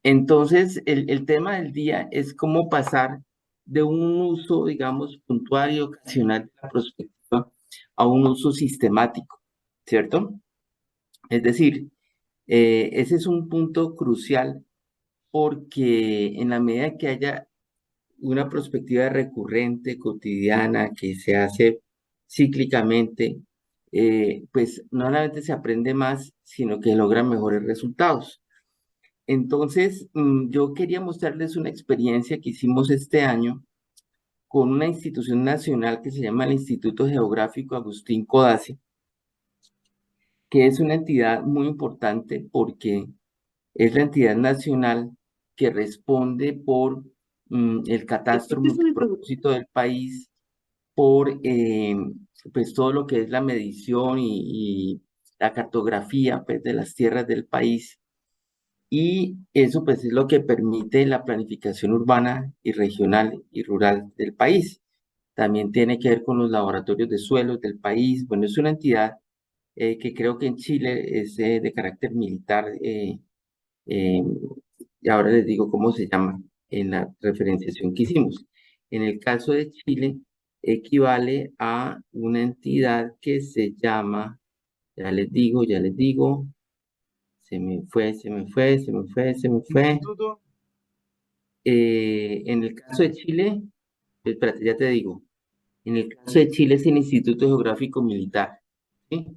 Entonces, el tema del día es cómo pasar de un uso, digamos, puntual y ocasional de la prospectiva a un uso sistemático, ¿cierto? Es decir, ese es un punto crucial porque en la medida que haya una perspectiva recurrente, cotidiana, que se hace cíclicamente, pues no solamente se aprende más, sino que logra mejores resultados. Entonces, yo quería mostrarles una experiencia que hicimos este año con una institución nacional que se llama el Instituto Geográfico Agustín Codazzi, que es una entidad muy importante porque es la entidad nacional que responde por el catastro multipropósito del país, por pues todo lo que es la medición y la cartografía pues, de las tierras del país. Y eso pues es lo que permite la planificación urbana y regional y rural del país. También tiene que ver con los laboratorios de suelos del país. Bueno, es una entidad que creo que en Chile es de carácter militar. eh, y ahora les digo cómo se llama en la referenciación que hicimos. En el caso de Chile, equivale a una entidad que se llama, ya les digo, se me fue, se me fue, se me fue, se me fue. Instituto. En el caso de Chile, espérate, ya te digo, en el caso de Chile es el Instituto Geográfico Militar, ¿sí?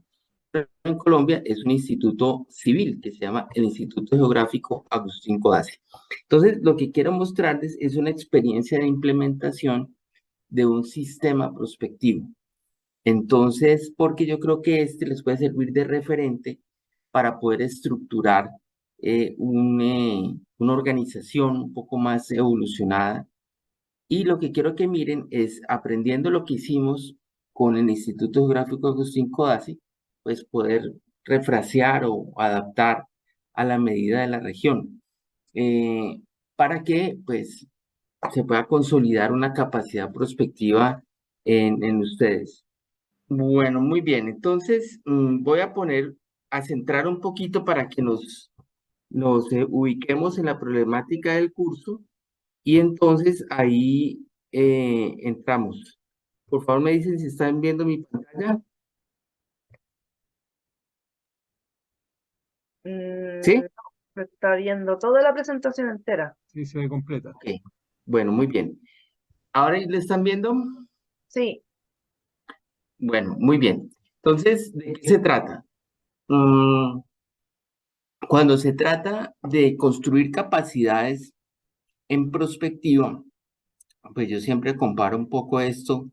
Pero en Colombia es un instituto civil que se llama el Instituto Geográfico Agustín Codazzi. Entonces, lo que quiero mostrarles es una experiencia de implementación de un sistema prospectivo. Entonces, porque yo creo que este les puede servir de referente para poder estructurar una organización un poco más evolucionada. Y lo que quiero que miren es, aprendiendo lo que hicimos con el Instituto Geográfico Agustín Codazzi, pues poder refrasear o adaptar a la medida de la región, eh, para que pues se pueda consolidar una capacidad prospectiva en ustedes. Bueno, muy bien. Entonces, voy a poner, a centrar un poquito para que nos ubiquemos en la problemática del curso y entonces ahí entramos. Por favor, me dicen si están viendo mi pantalla. ¿Sí? No, se está viendo toda la presentación entera. Sí, se ve completa. Ok. Bueno, muy bien. ¿Ahora le están viendo? Sí, Bueno, muy bien. Entonces, ¿de qué se trata? Mm, Cuando se trata de construir capacidades en prospectiva, pues yo siempre comparo un poco esto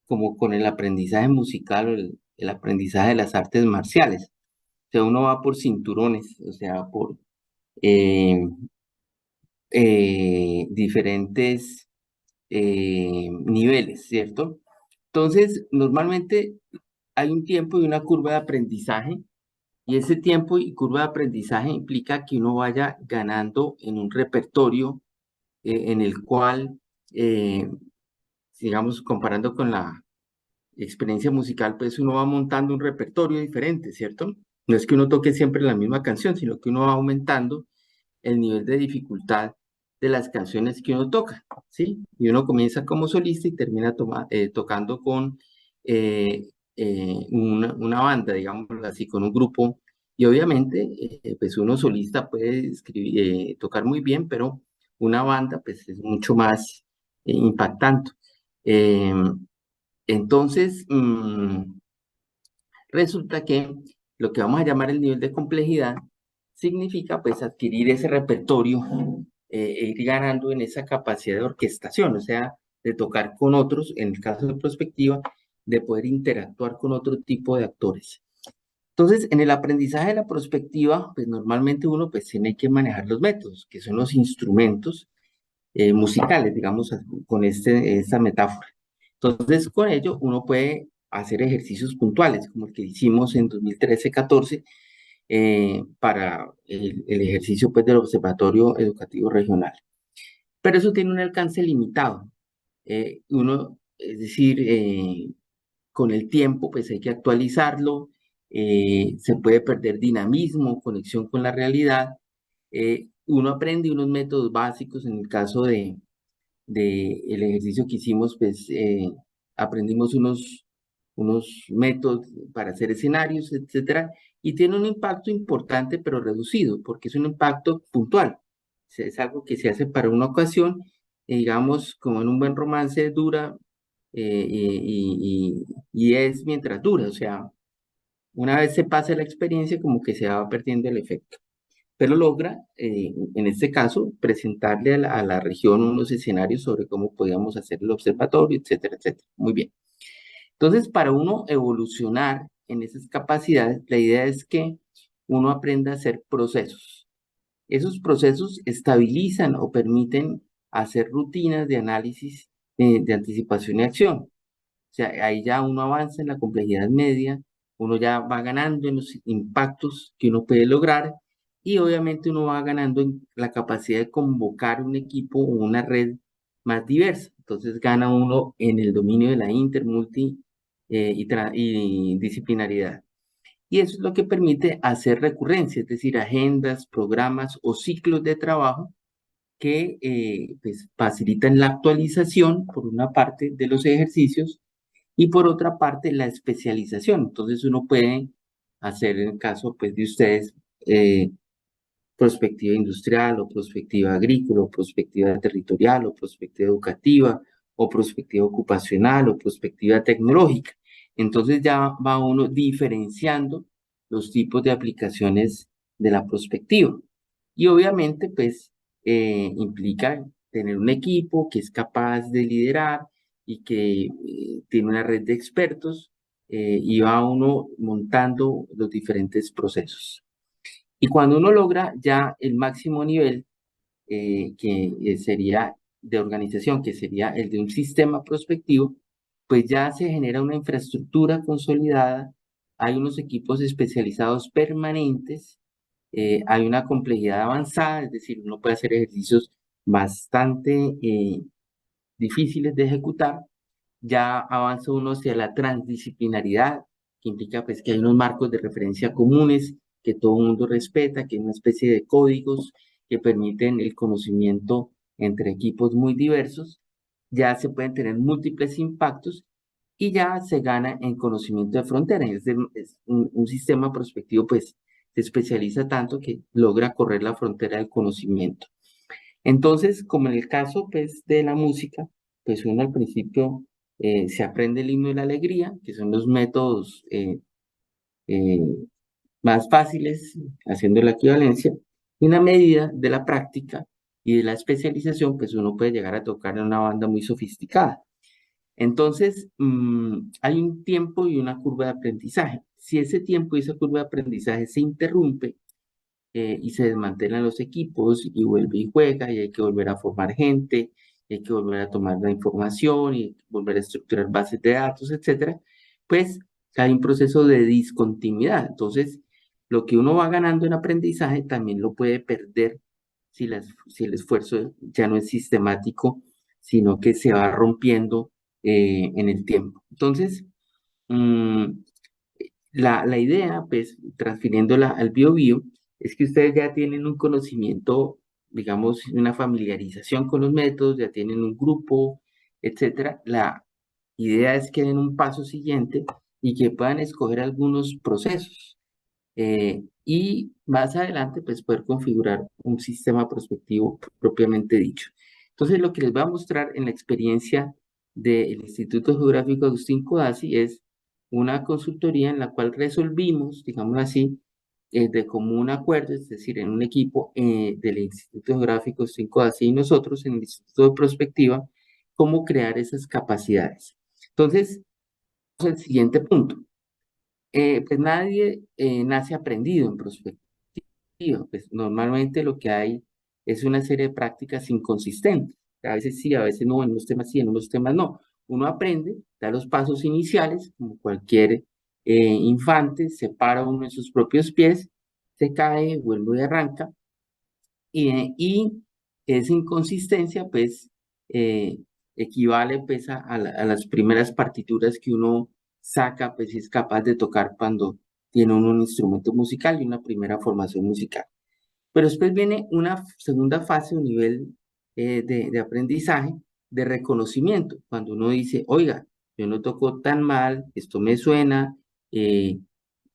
como con el aprendizaje musical o el aprendizaje de las artes marciales. O sea, uno va por cinturones, o sea, por eh, diferentes niveles, ¿cierto? Entonces, normalmente hay un tiempo y una curva de aprendizaje, y ese tiempo y curva de aprendizaje implica que uno vaya ganando en un repertorio en el cual, eh, digamos, comparando con la experiencia musical, pues uno va montando un repertorio diferente, ¿cierto? No es que uno toque siempre la misma canción, sino que uno va aumentando el nivel de dificultad de las canciones que uno toca, ¿sí? Y uno comienza como solista y termina tocando con una banda, digámoslo así, con un grupo. Y obviamente, pues uno solista puede tocar muy bien, pero una banda, pues es mucho más impactante. Eh, entonces, resulta que lo que vamos a llamar el nivel de complejidad significa pues adquirir ese repertorio e ir ganando en esa capacidad de orquestación, o sea, de tocar con otros, en el caso de prospectiva, de poder interactuar con otro tipo de actores. Entonces, en el aprendizaje de la prospectiva, pues normalmente uno pues tiene que manejar los métodos, que son los instrumentos musicales, digamos, con esta metáfora. Entonces, con ello uno puede hacer ejercicios puntuales, como el que hicimos en 2013-14 para el ejercicio pues, del Observatorio Educativo Regional. Pero eso tiene un alcance limitado. Es decir, con el tiempo pues hay que actualizarlo, se puede perder dinamismo, conexión con la realidad. uno aprende unos métodos básicos. En el caso de el ejercicio que hicimos, pues aprendimos unos métodos para hacer escenarios, etcétera, y tiene un impacto importante pero reducido, porque es un impacto puntual. O sea, es algo que se hace para una ocasión, digamos, como en un buen romance dura, y es mientras dura. O sea, una vez se pasa la experiencia, como que se va perdiendo el efecto, pero logra, en este caso, presentarle a la región unos escenarios sobre cómo podíamos hacer el observatorio, etcétera, etcétera. Muy bien. Entonces, para uno evolucionar en esas capacidades, la idea es que uno aprenda a hacer procesos. Esos procesos estabilizan o permiten hacer rutinas de análisis, de anticipación y acción. O sea, ahí ya uno avanza en la complejidad media, uno ya va ganando en los impactos que uno puede lograr, y obviamente uno va ganando en la capacidad de convocar un equipo o una red más diversa. Entonces gana uno en el dominio de la inter, multi, y disciplinaridad. Y eso es lo que permite hacer recurrencia, es decir, agendas, programas o ciclos de trabajo que pues, facilitan la actualización, por una parte, de los ejercicios, y por otra parte la especialización. Entonces uno puede hacer, en el caso pues, de ustedes, prospectiva industrial o prospectiva agrícola o prospectiva territorial o prospectiva educativa o prospectiva ocupacional o prospectiva tecnológica. Entonces ya va uno diferenciando los tipos de aplicaciones de la prospectiva. Y obviamente pues implica tener un equipo que es capaz de liderar y que tiene una red de expertos, y va uno montando los diferentes procesos. Y cuando uno logra ya el máximo nivel, que sería de organización, que sería el de un sistema prospectivo, pues ya se genera una infraestructura consolidada, hay unos equipos especializados permanentes, hay una complejidad avanzada, es decir, uno puede hacer ejercicios bastante difíciles de ejecutar. Ya avanza uno hacia la transdisciplinaridad, que implica pues que hay unos marcos de referencia comunes que todo el mundo respeta, que es una especie de códigos que permiten el conocimiento entre equipos muy diversos. Ya se pueden tener múltiples impactos y ya se gana en conocimiento de frontera. Es un sistema prospectivo pues se especializa tanto que logra correr la frontera del conocimiento. Entonces, como en el caso pues, de la música, pues uno al principio se aprende el himno de la alegría, que son los métodos eh, más fáciles, haciendo la equivalencia, y en la medida de la práctica y de la especialización, pues uno puede llegar a tocar en una banda muy sofisticada. Entonces, hay un tiempo y una curva de aprendizaje. Si ese tiempo y esa curva de aprendizaje se interrumpe, y se desmantelan los equipos y vuelve y juega y hay que volver a formar gente, y hay que volver a tomar la información y volver a estructurar bases de datos, etcétera, pues hay un proceso de discontinuidad. Entonces, lo que uno va ganando en aprendizaje también lo puede perder si el esfuerzo ya no es sistemático, sino que se va rompiendo en el tiempo. Entonces, mm, la idea, pues, transfiriéndola al bio, es que ustedes ya tienen un conocimiento, digamos, una familiarización con los métodos, ya tienen un grupo, etcétera. La idea es que den un paso siguiente y que puedan escoger algunos procesos, y más adelante, pues, poder configurar un sistema prospectivo propiamente dicho. Entonces, lo que les voy a mostrar en la experiencia del Instituto Geográfico Agustín Codazzi es una consultoría en la cual resolvimos, digamos así, de común acuerdo, es decir, en un equipo del Instituto Geográfico Agustín Codazzi y nosotros en el Instituto de Prospectiva, cómo crear esas capacidades. Entonces, vamos al siguiente punto. Pues nadie nace aprendido en prospectiva. Pues normalmente lo que hay es una serie de prácticas inconsistentes. A veces sí, a veces no, en unos temas sí, en unos temas no. Uno aprende, da los pasos iniciales, como cualquier infante, se para uno en sus propios pies, se cae, vuelve y arranca, y esa inconsistencia, pues, eh, equivale, pues, a las primeras partituras que uno saca, pues, y es capaz de tocar cuando tiene uno un instrumento musical y una primera formación musical. Pero después viene una segunda fase, un nivel de aprendizaje, de reconocimiento, cuando uno dice, oiga, yo no toco tan mal, esto me suena, eh,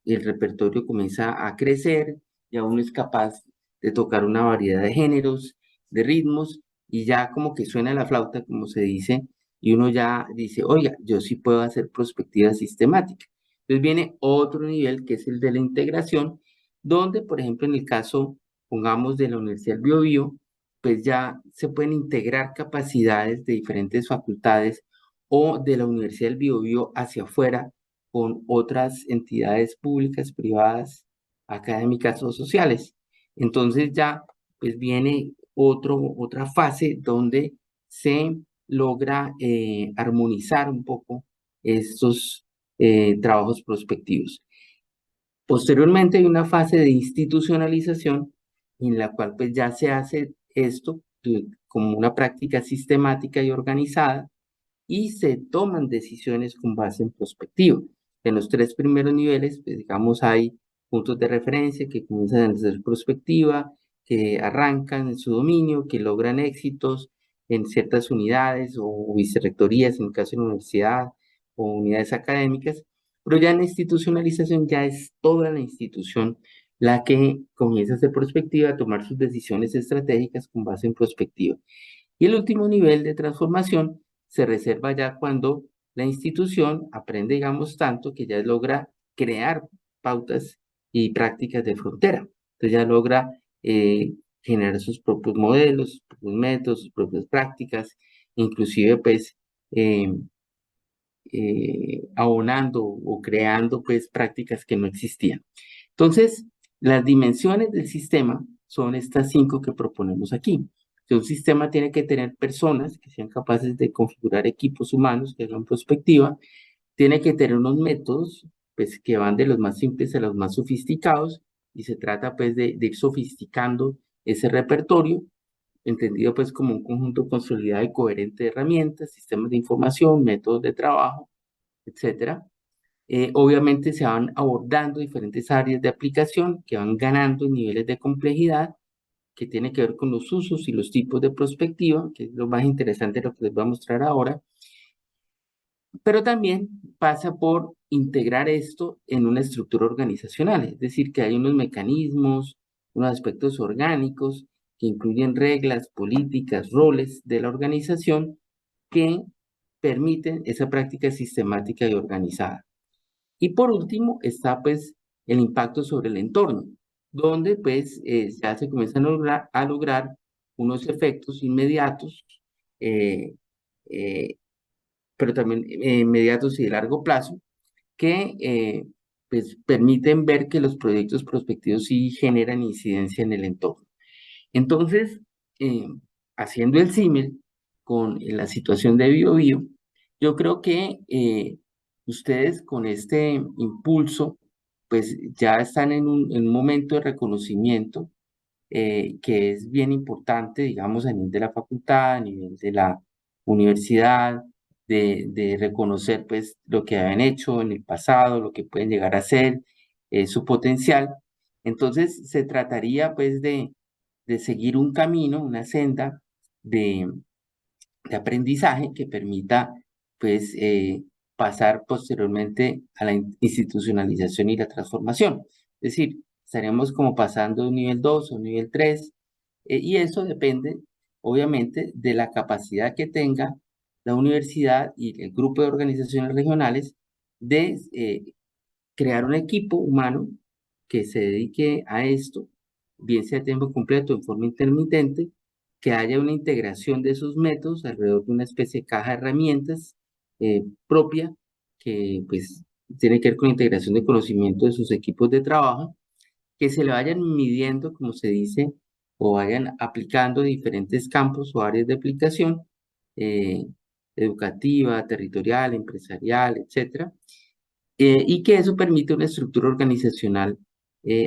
el repertorio comienza a crecer, ya uno es capaz de tocar una variedad de géneros, de ritmos, y ya como que suena la flauta, como se dice, y uno ya dice, oiga, yo sí puedo hacer prospectiva sistemática. Entonces viene otro nivel que es el de la integración, donde, por ejemplo, en el caso, pongamos, de la Universidad del Biobío, pues ya se pueden integrar capacidades de diferentes facultades o de la Universidad del Biobío hacia afuera con otras entidades públicas, privadas, académicas o sociales. Entonces ya pues viene otra fase donde se logra armonizar un poco estos trabajos prospectivos. Posteriormente hay una fase de institucionalización en la cual pues ya se hace esto como una práctica sistemática y organizada y se toman decisiones con base en prospectiva. En los tres primeros niveles, pues, digamos, hay puntos de referencia que comienzan a hacer prospectiva, que arrancan en su dominio, que logran éxitos en ciertas unidades o vicerrectorías, en el caso de la universidad, o unidades académicas, pero ya en la institucionalización ya es toda la institución la que comienza a hacer prospectiva, a tomar sus decisiones estratégicas con base en prospectiva. Y el último nivel de transformación se reserva ya cuando la institución aprende, digamos, tanto que ya logra crear pautas y prácticas de frontera. Entonces ya logra generar sus propios modelos, sus propios métodos, sus propias prácticas, inclusive pues eh, abonando o creando pues prácticas que no existían. Entonces, las dimensiones del sistema son estas cinco que proponemos aquí. Un sistema tiene que tener personas que sean capaces de configurar equipos humanos que hagan prospectiva, tiene que tener unos métodos pues, que van de los más simples a los más sofisticados y se trata pues de ir sofisticando ese repertorio, entendido pues como un conjunto consolidado y coherente de herramientas, sistemas de información, métodos de trabajo, etcétera. Obviamente se van abordando diferentes áreas de aplicación que van ganando niveles de complejidad que tiene que ver con los usos y los tipos de prospectiva, que es lo más interesante de lo que les voy a mostrar ahora, pero también pasa por integrar esto en una estructura organizacional, es decir, que hay unos mecanismos, unos aspectos orgánicos que incluyen reglas, políticas, roles de la organización que permiten esa práctica sistemática y organizada. Y por último está pues el impacto sobre el entorno, donde pues ya se comienzan a lograr unos efectos inmediatos, eh, eh, pero también inmediatos y de largo plazo, que pues permiten ver que los proyectos prospectivos sí generan incidencia en el entorno. Entonces, eh, haciendo el símil con la situación de BioBio, yo creo que ustedes con este impulso, pues ya están en un momento de reconocimiento que es bien importante, digamos, a nivel de la facultad, a nivel de la universidad, de reconocer pues lo que habían hecho en el pasado, lo que pueden llegar a ser, su potencial. Entonces, se trataría pues de seguir un camino, una senda de, de aprendizaje que permita pues pasar posteriormente a la institucionalización y la transformación. Es decir, estaremos como pasando de un nivel 2 a un nivel 3 y eso depende obviamente de la capacidad que tenga la universidad y el grupo de organizaciones regionales de crear un equipo humano que se dedique a esto, bien sea a tiempo completo o en forma intermitente, que haya una integración de esos métodos alrededor de una especie de caja de herramientas propia, que pues tiene que ver con la integración de conocimiento de sus equipos de trabajo, que se le vayan midiendo, como se dice, o vayan aplicando diferentes campos o áreas de aplicación, eh, educativa, territorial, empresarial, etcétera, y que eso permite una estructura organizacional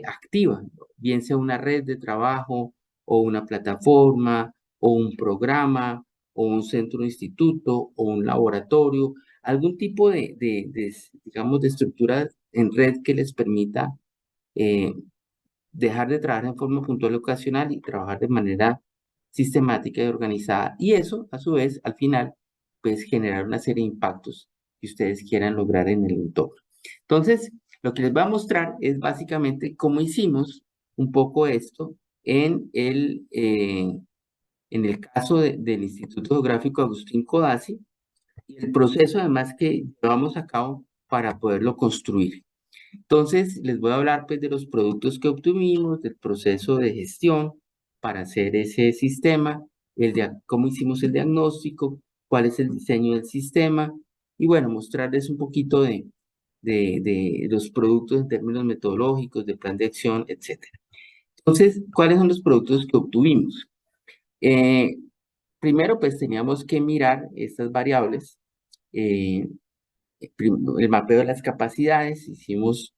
activa, ¿no? Bien sea una red de trabajo o una plataforma o un programa o un centro instituto o un laboratorio, algún tipo digamos, de estructura en red que les permita eh, dejar de trabajar en forma puntual y ocasional y trabajar de manera sistemática y organizada. Y eso, a su vez, al final, pues generar una serie de impactos que ustedes quieran lograr en el entorno. Entonces, lo que les voy a mostrar es básicamente cómo hicimos un poco esto en el caso del Instituto Geográfico Agustín Codazzi y el proceso además que llevamos a cabo para poderlo construir. Entonces, les voy a hablar pues de los productos que obtuvimos, del proceso de gestión para hacer ese sistema, cómo hicimos el diagnóstico, cuál es el diseño del sistema y bueno, mostrarles un poquito de los productos en términos metodológicos, de plan de acción, etcétera. Entonces, ¿cuáles son los productos que obtuvimos? Eh, Primero, pues teníamos que mirar estas variables. eh, el mapeo de las capacidades, hicimos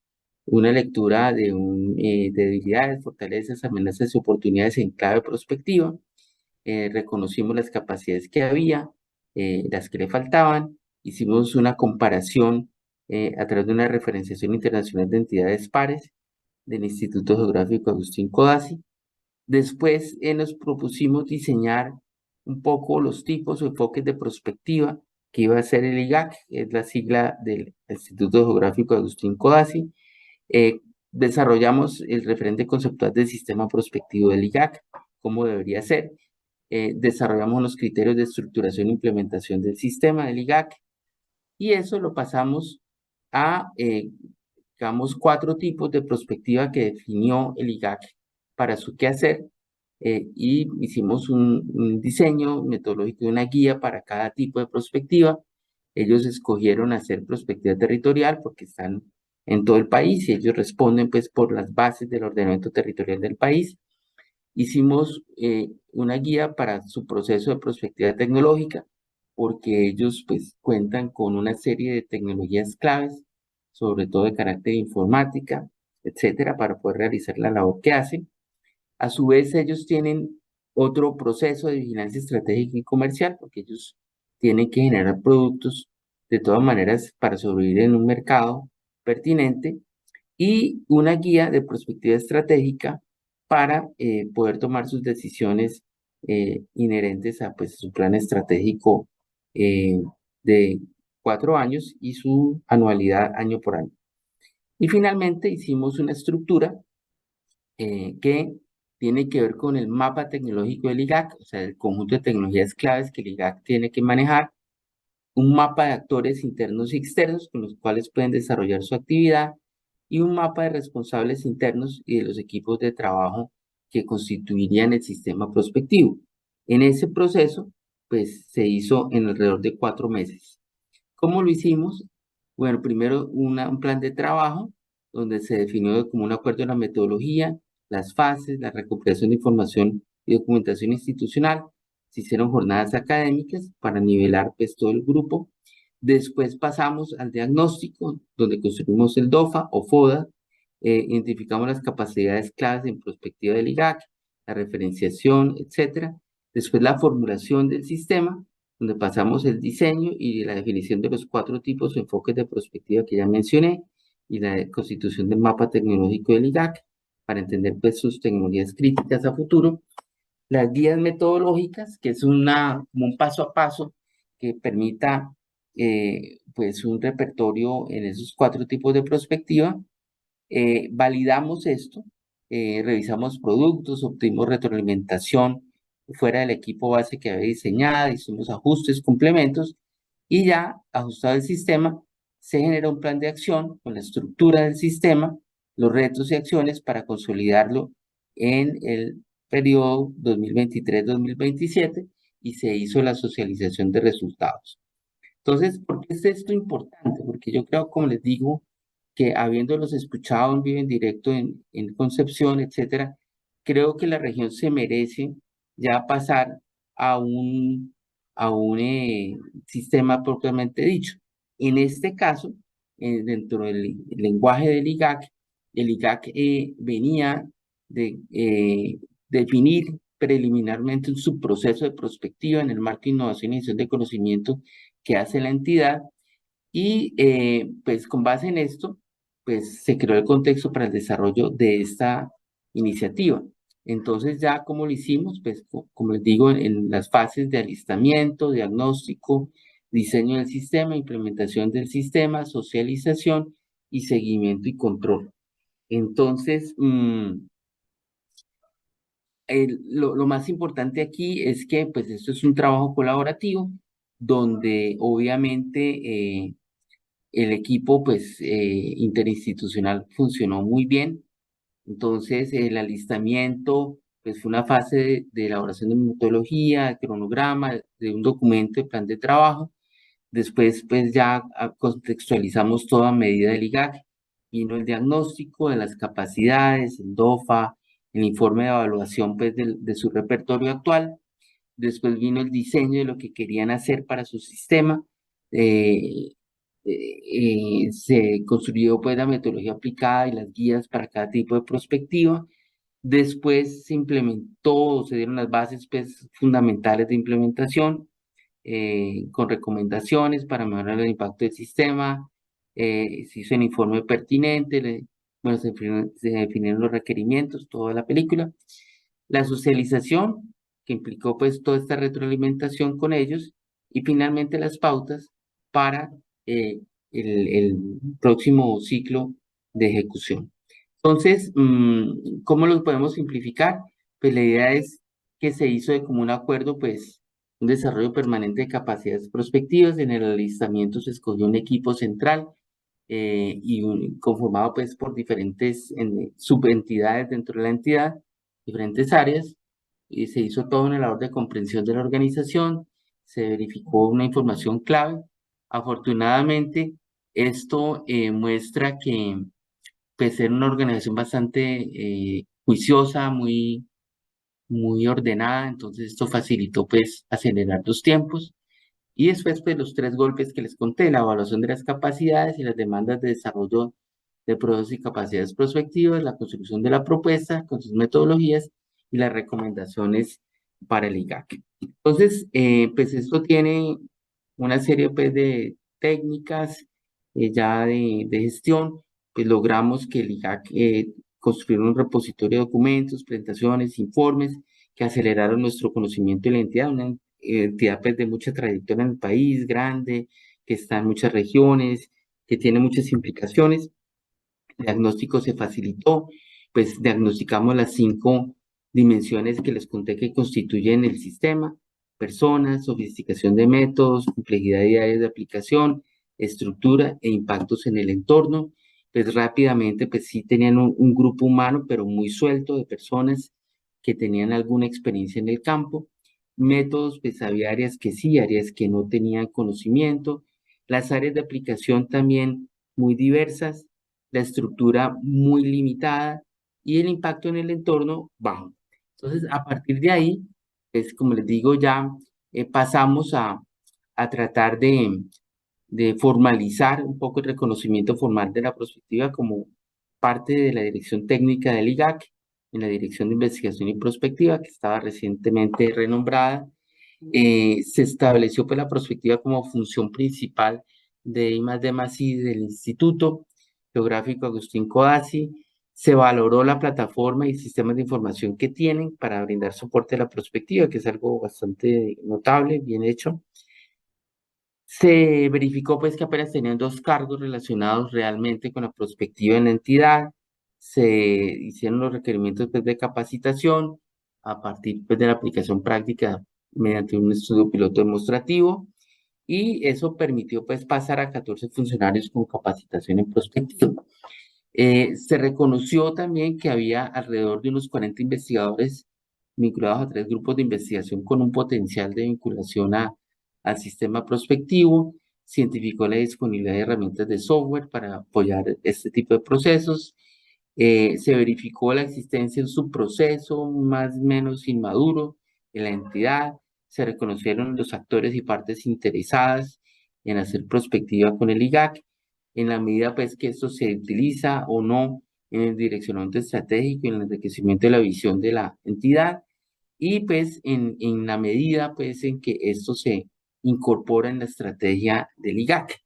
una lectura de debilidades, fortalezas, amenazas y oportunidades en clave prospectiva. Reconocimos las capacidades que había, las que le faltaban, hicimos una comparación a través de una referenciación internacional de entidades pares del Instituto Geográfico Agustín Codazzi. Después nos propusimos diseñar un poco los tipos o enfoques de prospectiva que iba a ser el IGAC, es la sigla del Instituto Geográfico Agustín Codazzi. Eh, Desarrollamos el referente conceptual del sistema prospectivo del IGAC, cómo debería ser. Desarrollamos los criterios de estructuración e implementación del sistema del IGAC y eso lo pasamos a, digamos, 4 tipos de prospectiva que definió el IGAC para su quehacer y hicimos un diseño metodológico y una guía para cada tipo de prospectiva. Ellos escogieron hacer prospectiva territorial porque están en todo el país y ellos responden pues por las bases del ordenamiento territorial del país. Hicimos una guía para su proceso de prospectiva tecnológica porque ellos pues cuentan con una serie de tecnologías claves, sobre todo de carácter informática, etcétera, para poder realizar la labor que hacen. A su vez, ellos tienen otro proceso de vigilancia estratégica y comercial, porque ellos tienen que generar productos de todas maneras para sobrevivir en un mercado pertinente y una guía de perspectiva estratégica para poder tomar sus decisiones inherentes a pues, su plan estratégico eh, de 4 años y su anualidad año por año. Y finalmente hicimos una estructura que tiene que ver con el mapa tecnológico del IGAC, o sea, el conjunto de tecnologías claves que el IGAC tiene que manejar, un mapa de actores internos y externos con los cuales pueden desarrollar su actividad y un mapa de responsables internos y de los equipos de trabajo que constituirían el sistema prospectivo. En ese proceso, pues se hizo en alrededor de 4 meses. ¿Cómo lo hicimos? Bueno, primero un plan de trabajo donde se definió como un acuerdo de la metodología, las fases, la recopilación de información y documentación institucional. Se hicieron jornadas académicas para nivelar pues todo el grupo. Después pasamos al diagnóstico, donde construimos el DOFA o FODA, identificamos las capacidades claves en perspectiva del IGAC, la referenciación, etcétera. Después la formulación del sistema, donde pasamos el diseño y la definición de los 4 tipos o enfoques de perspectiva que ya mencioné, y la constitución del mapa tecnológico del IGAC, para entender pues sus tecnologías críticas a futuro. Las guías metodológicas, que es como un paso a paso que permita pues un repertorio en esos 4 tipos de perspectiva. Validamos esto, revisamos productos, obtuvimos retroalimentación fuera del equipo base que había diseñado, hicimos ajustes, complementos y ya ajustado el sistema, se genera un plan de acción con la estructura del sistema, los retos y acciones para consolidarlo en el periodo 2023-2027 y se hizo la socialización de resultados. Entonces, ¿por qué es esto importante? Porque yo creo, como les digo, que habiéndolos escuchado en vivo, en directo, en Concepción, etcétera, creo que la región se merece ya pasar a un sistema propiamente dicho. En este caso, dentro del lenguaje del IGAC, el IGAC venía de definir preliminarmente su proceso de prospectiva en el marco de innovación y gestión de conocimiento que hace la entidad y pues con base en esto, pues se creó el contexto para el desarrollo de esta iniciativa. Entonces ya como lo hicimos, pues como les digo, en las fases de alistamiento, diagnóstico, diseño del sistema, implementación del sistema, socialización y seguimiento y control. Entonces, lo más importante aquí es que pues esto es un trabajo colaborativo donde obviamente el equipo pues interinstitucional funcionó muy bien. Entonces el alistamiento pues fue una fase de elaboración de metodología, de cronograma, de un documento de plan de trabajo. Después, pues ya contextualizamos toda medida del IGAC. Vino el diagnóstico de las capacidades, el DOFA, el informe de evaluación pues, de su repertorio actual. Después vino el diseño de lo que querían hacer para su sistema. Eh, Se construyó pues la metodología aplicada y las guías para cada tipo de prospectiva. Después se implementó, se dieron las bases pues, fundamentales de implementación con recomendaciones para mejorar el impacto del sistema, se hizo el informe pertinente, bueno, se definieron los requerimientos, toda la película, la socialización, que implicó pues toda esta retroalimentación con ellos, y finalmente las pautas para el próximo ciclo de ejecución. Entonces, ¿cómo los podemos simplificar? Pues la idea es que se hizo de común acuerdo, pues, un desarrollo permanente de capacidades prospectivas. En el alistamiento se escogió un equipo central conformado pues por diferentes subentidades dentro de la entidad, diferentes áreas, y se hizo toda una labor de comprensión de la organización, se verificó una información clave. Afortunadamente, esto muestra que pues era una organización bastante juiciosa, muy ordenada, entonces esto facilitó pues acelerar los tiempos. Y después pues los tres golpes que les conté, la evaluación de las capacidades y las demandas de desarrollo de procesos y capacidades prospectivas, la construcción de la propuesta con sus metodologías y las recomendaciones para el IGAC. Entonces, pues esto tiene una serie pues de técnicas ya de gestión, pues logramos que el IGAC construyera un repositorio de documentos, presentaciones, informes que aceleraron nuestro conocimiento de la entidad, una entidad pues de mucha trayectoria en el país, grande, que está en muchas regiones, que tiene muchas implicaciones. El diagnóstico se facilitó, pues diagnosticamos las 5 dimensiones que les conté que constituyen el sistema: personas, sofisticación de métodos, complejidad de áreas de aplicación, estructura e impactos en el entorno. Pues rápidamente, pues sí tenían un grupo humano, pero muy suelto de personas que tenían alguna experiencia en el campo. Métodos, pues había áreas que sí, áreas que no tenían conocimiento. Las áreas de aplicación también muy diversas, la estructura muy limitada y el impacto en el entorno bajo. Entonces, a partir de ahí, pues como les digo, ya pasamos a tratar de formalizar un poco el reconocimiento formal de la prospectiva como parte de la dirección técnica del IGAC, en la Dirección de Investigación y Prospectiva, que estaba recientemente renombrada. Se estableció pues la prospectiva como función principal de I+D+I del Instituto Geográfico Agustín Codazzi. Se valoró la plataforma y sistemas de información que tienen para brindar soporte a la prospectiva, que es algo bastante notable, bien hecho. Se verificó pues que apenas tenían 2 cargos relacionados realmente con la prospectiva en la entidad. Se hicieron los requerimientos pues, de capacitación a partir pues, de la aplicación práctica mediante un estudio piloto demostrativo, y eso permitió pues pasar a 14 funcionarios con capacitación en prospectiva. Se reconoció también que había alrededor de unos 40 investigadores vinculados a 3 grupos de investigación con un potencial de vinculación al sistema prospectivo. Se identificó la disponibilidad de herramientas de software para apoyar este tipo de procesos. Se verificó la existencia de un subproceso más o menos inmaduro en la entidad. Se reconocieron los actores y partes interesadas en hacer prospectiva con el IGAC, en la medida pues que esto se utiliza o no en el direccionamiento estratégico, en el enriquecimiento de la visión de la entidad, y pues en la medida pues en que esto se incorpora en la estrategia del IGAC.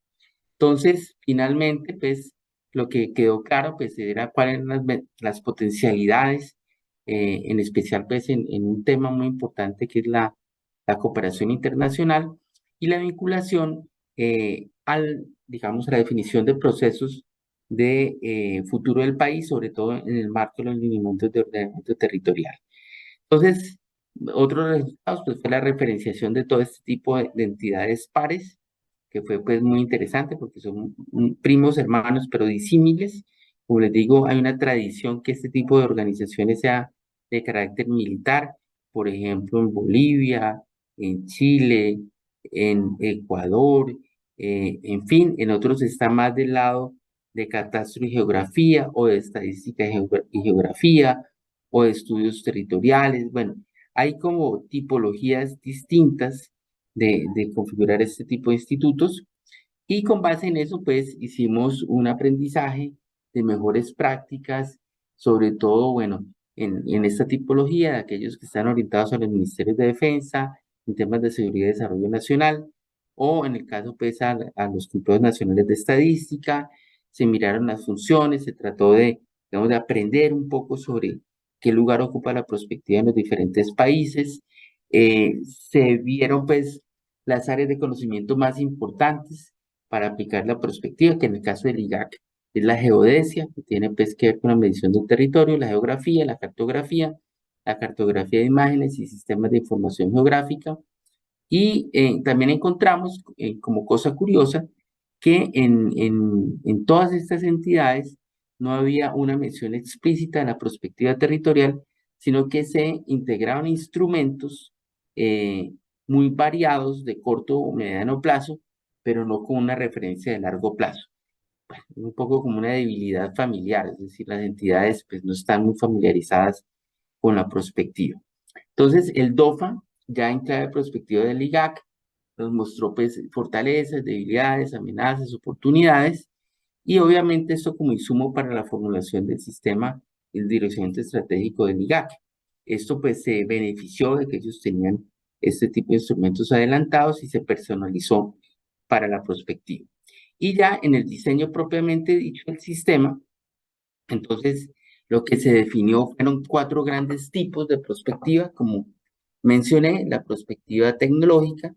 Entonces, finalmente, pues lo que quedó claro pues era cuáles eran las potencialidades, en especial pues en un tema muy importante que es la cooperación internacional y la vinculación digamos, a la definición de procesos de futuro del país, sobre todo en el marco de los lineamientos de ordenamiento territorial. Entonces, otros resultados pues, fue la referenciación de todo este tipo de entidades pares, que fue pues muy interesante porque son primos hermanos pero disímiles. Como les digo, hay una tradición que este tipo de organizaciones sea de carácter militar, por ejemplo, en Bolivia, en Chile, en Ecuador, en fin, en otros está más del lado de catastro y geografía o de estadística y geografía o de estudios territoriales. Bueno, hay como tipologías distintas de configurar este tipo de institutos y con base en eso, pues hicimos un aprendizaje de mejores prácticas, sobre todo, bueno, en esta tipología de aquellos que están orientados a los ministerios de defensa, en temas de seguridad y desarrollo nacional, o en el caso, pues, a los consejos nacionales de estadística, se miraron las funciones, se trató de, digamos, de aprender un poco sobre qué lugar ocupa la prospectiva en los diferentes países, se vieron, pues, las áreas de conocimiento más importantes para aplicar la prospectiva, que en el caso del IGAC es la geodesia, que tiene pues que ver con la medición del territorio, la geografía, la cartografía de imágenes y sistemas de información geográfica. Y también encontramos, como cosa curiosa, que en todas estas entidades no había una mención explícita de la perspectiva territorial, sino que se integraban instrumentos eh, muy variados de corto o mediano plazo, pero no con una referencia de largo plazo. Un poco como una debilidad familiar, es decir, las entidades pues, no están muy familiarizadas con la perspectiva. Entonces, el DOFA, ya en clave prospectiva del IGAC, nos mostró pues fortalezas, debilidades, amenazas, oportunidades, y obviamente esto como insumo para la formulación del sistema el direccionamiento estratégico del IGAC. Esto pues se benefició de que ellos tenían este tipo de instrumentos adelantados y se personalizó para la prospectiva. Y ya en el diseño propiamente dicho del sistema, entonces lo que se definió fueron 4 grandes tipos de prospectiva, como mencioné, la prospectiva tecnológica,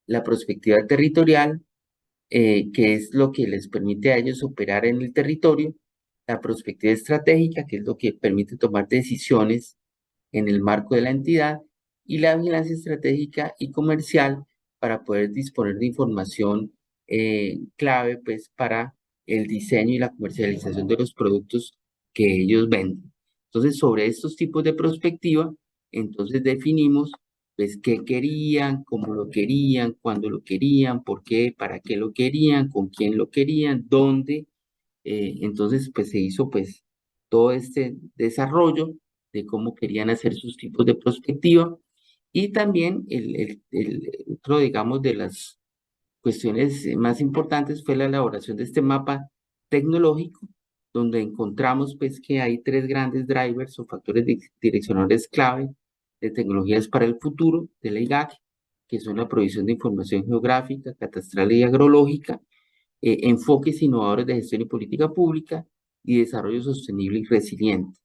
la prospectiva territorial, que es lo que les permite a ellos operar en el territorio, la prospectiva estratégica, que es lo que permite tomar decisiones en el marco de la entidad, y la vigilancia estratégica y comercial para poder disponer de información clave pues, para el diseño y la comercialización de los productos que ellos venden. Entonces, sobre estos tipos de prospectiva, entonces definimos pues qué querían, cómo lo querían, cuándo lo querían, por qué, para qué lo querían, con quién lo querían, dónde. Entonces, pues se hizo pues todo este desarrollo de cómo querían hacer sus tipos de prospectiva y también el otro, digamos, de las cuestiones más importantes fue la elaboración de este mapa tecnológico, donde encontramos pues que hay 3 grandes drivers o factores direccionadores clave de tecnologías para el futuro de la IGAC, que son la provisión de información geográfica, catastral y agrológica, enfoques innovadores de gestión y política pública y desarrollo sostenible y resiliente.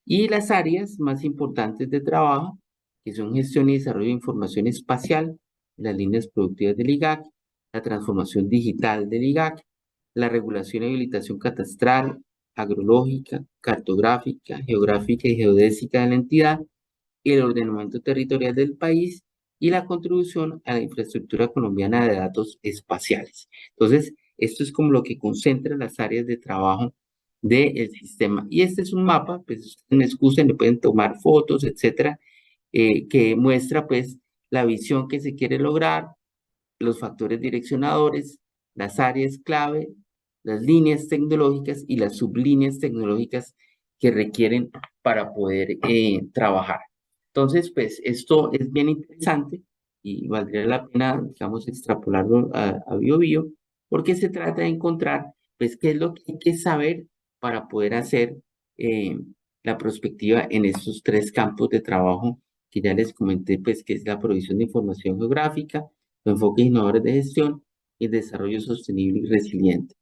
Y las áreas más importantes de trabajo, que son gestión y desarrollo de información espacial, las líneas productivas del IGAC, la transformación digital del IGAC, la regulación y habilitación catastral, agrológica, cartográfica, geográfica y geodésica de la entidad, el ordenamiento territorial del país y la contribución a la infraestructura colombiana de datos espaciales. Entonces, esto es como lo que concentra las áreas de trabajo del sistema. Y este es un mapa, pues ustedes me excusen, le pueden tomar fotos, etcétera, que muestra pues la visión que se quiere lograr, los factores direccionadores, las áreas clave, las líneas tecnológicas y las sublíneas tecnológicas que requieren para poder trabajar. Entonces, pues esto es bien interesante y valdría la pena, digamos, extrapolarlo a BioBio, porque se trata de encontrar, pues, qué es lo que hay que saber para poder hacer eh, la prospectiva en estos 3 campos de trabajo que ya les comenté, pues, que es la provisión de información geográfica, enfoques innovadores de gestión y el desarrollo sostenible y resiliente.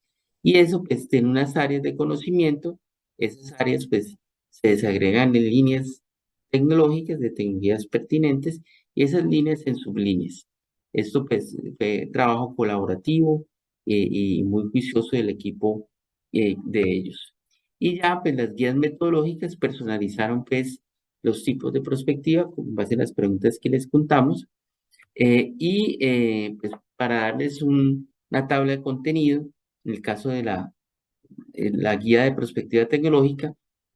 Y eso pues tiene unas áreas de conocimiento, esas áreas pues se desagregan en líneas tecnológicas de tecnologías pertinentes y esas líneas en sublíneas. Esto pues fue trabajo colaborativo y muy juicioso del equipo de ellos. Y ya pues las guías metodológicas personalizaron pues los tipos de perspectiva con base en las preguntas que les contamos pues para darles una tabla de contenido, en el caso de la guía de perspectiva tecnológica,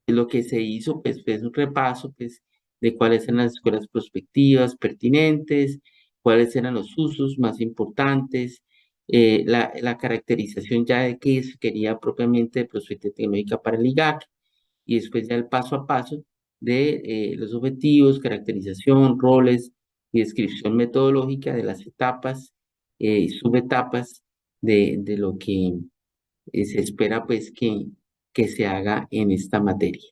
lo que se hizo pues fue un repaso pues de cuáles eran las escuelas prospectivas pertinentes, cuáles eran los usos más importantes, la caracterización ya de qué se quería propiamente de perspectiva tecnológica para el IGAC, y después ya el paso a paso de los objetivos, caracterización, roles y descripción metodológica de las etapas y subetapas de lo que se espera pues que se haga en esta materia.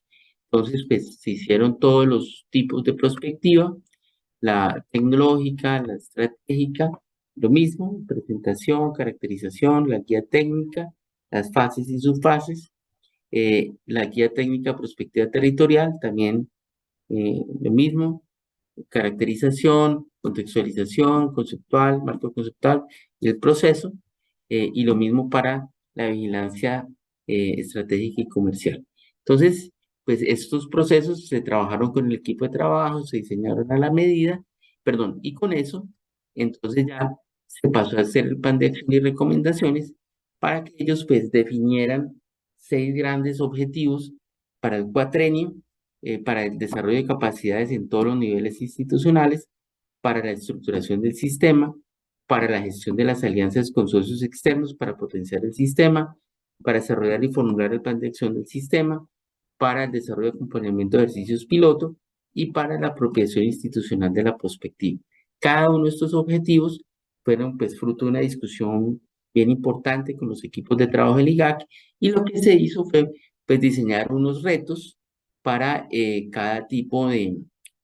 Entonces, pues se hicieron todos los tipos de perspectiva, la tecnológica, la estratégica, lo mismo, presentación, caracterización, la guía técnica, las fases y subfases, la guía técnica prospectiva territorial, también lo mismo, caracterización, contextualización, conceptual, marco conceptual y el proceso, y lo mismo para la vigilancia estratégica y comercial. Entonces, pues estos procesos se trabajaron con el equipo de trabajo, se diseñaron a la medida, perdón, y con eso, entonces ya se pasó a hacer el plan de acción y recomendaciones para que ellos pues definieran 6 grandes objetivos para el cuatrenio, para el desarrollo de capacidades en todos los niveles institucionales, para la estructuración del sistema, para la gestión de las alianzas con socios externos para potenciar el sistema, para desarrollar y formular el plan de acción del sistema, para el desarrollo de acompañamiento de ejercicios piloto y para la apropiación institucional de la prospectiva. Cada uno de estos objetivos fueron pues fruto de una discusión bien importante con los equipos de trabajo del IGAC, y lo que se hizo fue pues diseñar unos retos para cada tipo de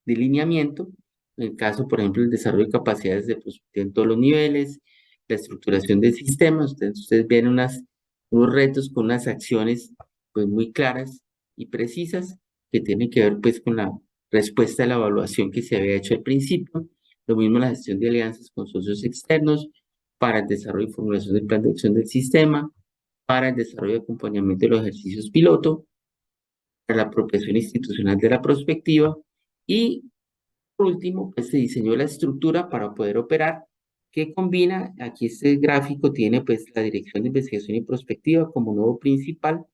lineamiento. En el caso, por ejemplo, el desarrollo de capacidades de prospectiva en todos los niveles, la estructuración del sistema. Ustedes ven unos retos con unas acciones pues muy claras y precisas que tienen que ver pues con la respuesta a la evaluación que se había hecho al principio. Lo mismo la gestión de alianzas con socios externos para el desarrollo y formulación del plan de acción del sistema, para el desarrollo y acompañamiento de los ejercicios piloto, para la apropiación institucional de la prospectiva y por último, pues se diseñó la estructura para poder operar, que combina, aquí este gráfico tiene pues la dirección de investigación y prospectiva como nodo principal.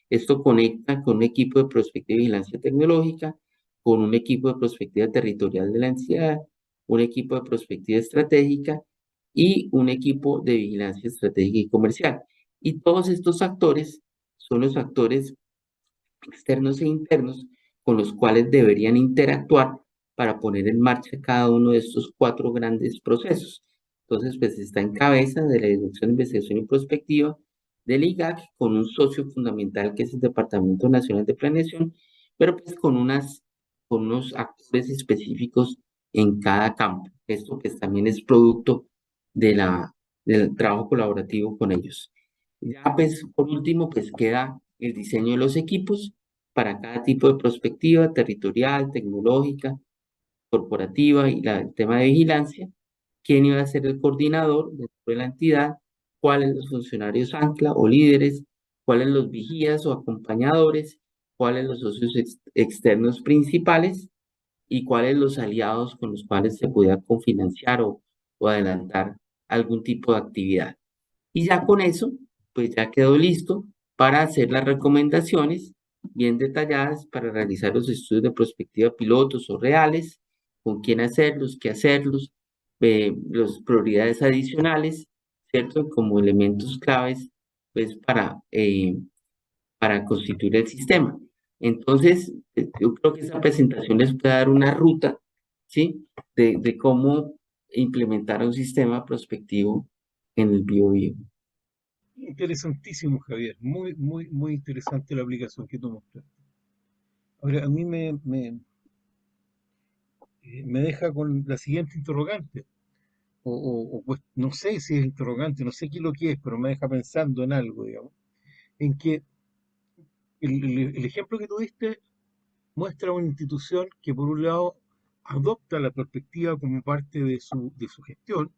Esto conecta con un equipo de prospectiva y vigilancia tecnológica, con un equipo de prospectiva territorial de la entidad, un equipo de prospectiva estratégica y un equipo de vigilancia estratégica y comercial. Y todos estos actores son los actores externos e internos con los cuales deberían interactuar para poner en marcha cada uno de estos 4 grandes procesos. Entonces, pues está en cabeza de la Dirección de Investigación y Prospectiva del IGAC con un socio fundamental que es el Departamento Nacional de Planeación, pero pues con unos actores específicos en cada campo. Esto pues también es producto de del trabajo colaborativo con ellos. Ya pues por último pues queda el diseño de los equipos para cada tipo de perspectiva territorial, tecnológica, corporativa y el tema de vigilancia, quién iba a ser el coordinador dentro de la entidad, cuáles los funcionarios ancla o líderes, cuáles los vigías o acompañadores, cuáles los socios externos principales y cuáles los aliados con los cuales se podía cofinanciar o adelantar algún tipo de actividad. Y ya con eso, pues ya quedó listo para hacer las recomendaciones bien detalladas para realizar los estudios de prospectiva pilotos o reales, con quién hacerlos, qué hacerlos, las prioridades adicionales, ¿cierto? Como elementos claves, pues para constituir el sistema. Entonces, yo creo que esa presentación les puede dar una ruta, ¿sí? De cómo implementar un sistema prospectivo en el BioBio. Interesantísimo, Javier. Muy, muy, muy interesante la aplicación que tú mostraste. Ahora, a mí me deja con la siguiente interrogante. Pues no sé si es interrogante, no sé qué es lo que es, pero me deja pensando en algo, digamos. en que el ejemplo que tuviste muestra una institución que por un lado adopta la perspectiva como parte de su gestión,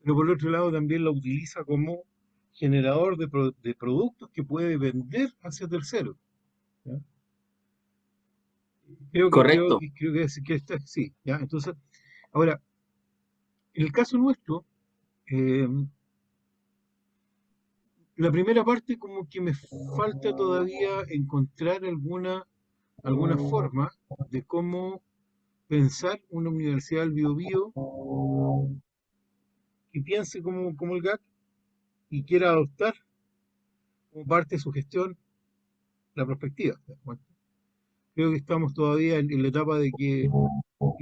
pero por otro lado también la utiliza como generador de productos que puede vender hacia terceros. ¿Ya? Correcto. Que sí, ¿ya? Entonces, ahora, en el caso nuestro, eh, la primera parte como que me falta todavía encontrar alguna forma de cómo pensar una universidad del Biobío que piense como el GAC y quiera adoptar como parte de su gestión la perspectiva. ¿Te das cuenta? Creo que estamos todavía en la etapa de que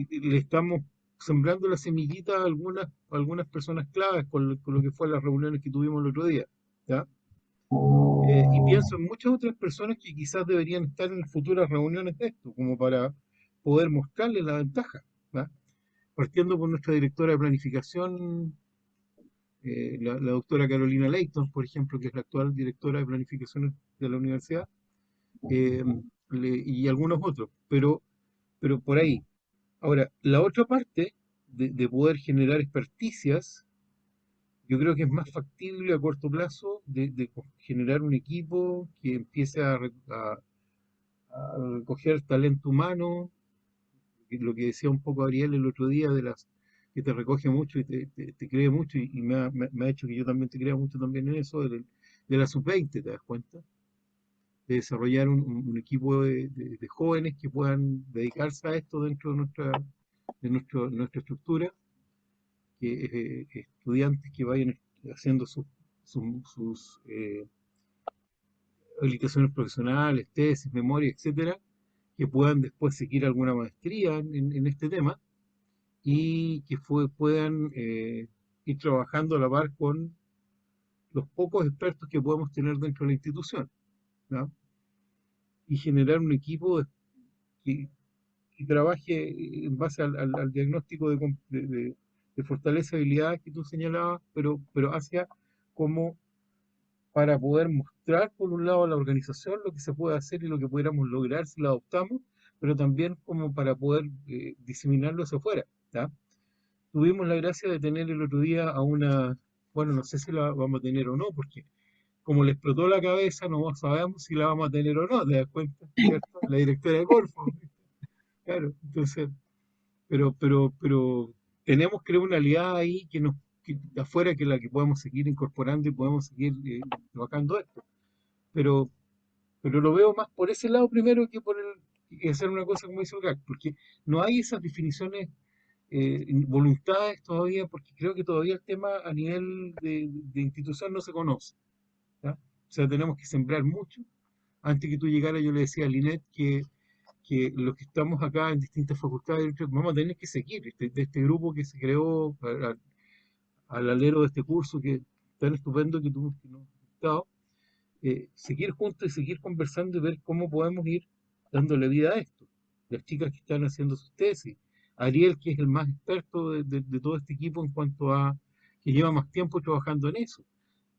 le estamos sembrando la semillita a algunas personas claves con lo que fue las reuniones que tuvimos el otro día. ¿Ya? Y pienso en muchas otras personas que quizás deberían estar en futuras reuniones de esto, como para poder mostrarles la ventaja. ¿Ya? Partiendo por nuestra directora de planificación, la doctora Carolina Leighton, por ejemplo, que es la actual directora de planificación de la universidad, eh, y algunos otros, pero por ahí. Ahora, la otra parte de poder generar experticias, yo creo que es más factible a corto plazo generar un equipo que empiece a recoger talento humano, lo que decía un poco Ariel el otro día, que te recoge mucho y te cree mucho, y me ha hecho que yo también te crea mucho también en eso, de la sub-20, ¿te das cuenta? De desarrollar un equipo de jóvenes que puedan dedicarse a esto dentro de nuestra estructura, que estudiantes que vayan haciendo sus habilitaciones profesionales, tesis, memoria, etcétera, que puedan después seguir alguna maestría en este tema y que puedan ir trabajando a la par con los pocos expertos que podemos tener dentro de la institución, ¿no? Y generar un equipo que, que trabaje en base al diagnóstico de fortaleza y habilidades que tú señalabas, pero hacia como para poder mostrar por un lado a la organización lo que se puede hacer y lo que pudiéramos lograr si la adoptamos, pero también como para poder diseminarlo hacia afuera. ¿Ya? Tuvimos la gracia de tener el otro día a una, bueno, no sé si la vamos a tener o no, porque como le explotó la cabeza, no sabemos si la vamos a tener o no, ¿te das cuenta? ¿Cierto? La directora de Corfo, claro, entonces, pero tenemos, creo, una aliada ahí de afuera, que es la que podemos seguir incorporando y podemos seguir trabajando esto. Pero, pero lo veo más por ese lado primero que por que hacer una cosa como dice el GAC, porque no hay esas definiciones, voluntades todavía, porque creo que todavía el tema a nivel de institución no se conoce. ¿Ya? O sea, tenemos que sembrar mucho. Antes que tú llegaras, yo le decía a Linet que los que estamos acá en distintas facultades vamos a tener que seguir de este grupo que se creó al alero de este curso que tan estupendo que nos has dado, seguir juntos y seguir conversando y ver cómo podemos ir dándole vida a esto. Las chicas que están haciendo sus tesis, Ariel, que es el más experto de todo este equipo en cuanto a que lleva más tiempo trabajando en eso.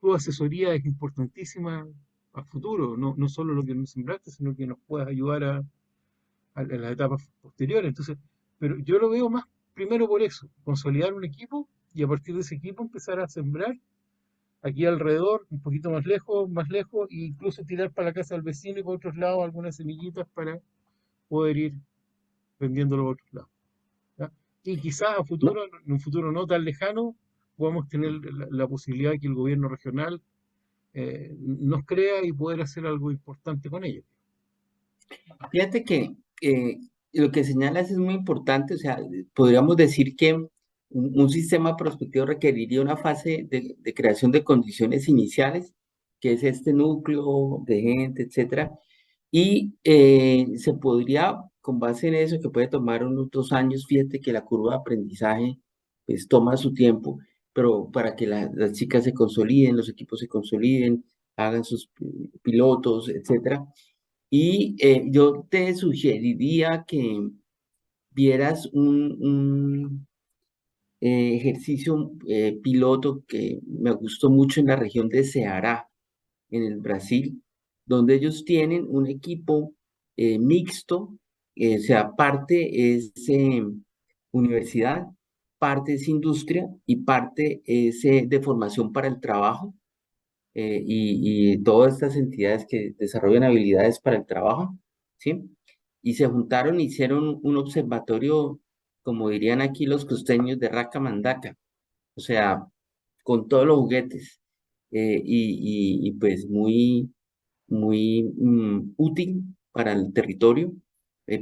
Tu asesoría es importantísima a futuro, no solo lo que nos sembraste, sino que nos puedes ayudar en las etapas posteriores. Entonces, pero yo lo veo más primero por eso, consolidar un equipo y a partir de ese equipo empezar a sembrar aquí alrededor, un poquito más lejos, e incluso tirar para la casa del vecino y por otros lados algunas semillitas para poder ir vendiéndolo por otros lados. ¿Ya? Y quizás No, en un futuro no tan lejano, podamos tener la posibilidad de que el gobierno regional nos crea y poder hacer algo importante con ello. fíjate que lo que señalas es muy importante, o sea, podríamos decir que un sistema prospectivo requeriría una fase de creación de condiciones iniciales, que es este núcleo de gente, etcétera, y se podría, con base en eso, que puede tomar unos 2 años, fíjate que la curva de aprendizaje pues toma su tiempo, pero para que las chicas se consoliden, los equipos se consoliden, hagan sus pilotos, etcétera. Y yo te sugeriría que vieras un ejercicio piloto que me gustó mucho en la región de Ceará. en el Brasil, donde ellos tienen un equipo mixto, o sea, parte es universidad, parte es industria y parte es de formación para el trabajo y todas estas entidades que desarrollan habilidades para el trabajo, ¿sí? Y se juntaron, hicieron un observatorio, como dirían aquí los costeños, de raca mandaca, o sea, con todos los juguetes, pues muy útil para el territorio,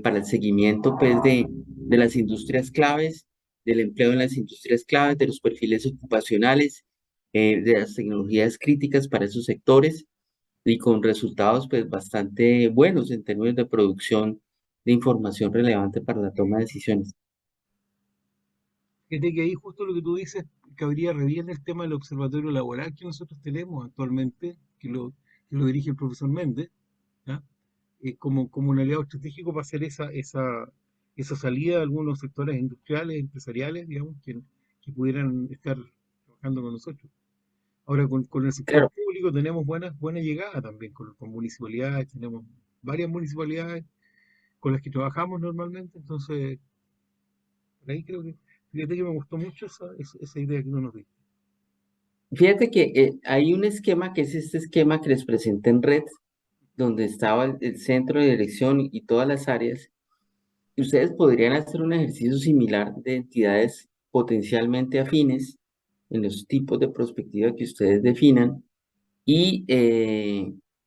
para el seguimiento pues de las industrias claves, del empleo en las industrias claves, de los perfiles ocupacionales, de las tecnologías críticas para esos sectores y con resultados pues bastante buenos en términos de producción de información relevante para la toma de decisiones. Fíjate que ahí justo lo que tú dices cabría re bien el tema del observatorio laboral que nosotros tenemos actualmente, que lo dirige el profesor Méndez, ¿ya? Como un aliado estratégico para hacer esa salida de algunos sectores industriales, empresariales, digamos, que pudieran estar trabajando con nosotros. Ahora, con el sector Claro, público tenemos buena llegada también, con municipalidades, tenemos varias municipalidades con las que trabajamos normalmente, entonces, por ahí creo que, fíjate que me gustó mucho esa idea que tú nos diste. fíjate que hay un esquema que es este esquema que les presenté en red, donde estaba el centro de dirección y todas las áreas. Y ustedes podrían hacer un ejercicio similar de entidades potencialmente afines en los tipos de perspectiva que ustedes definan y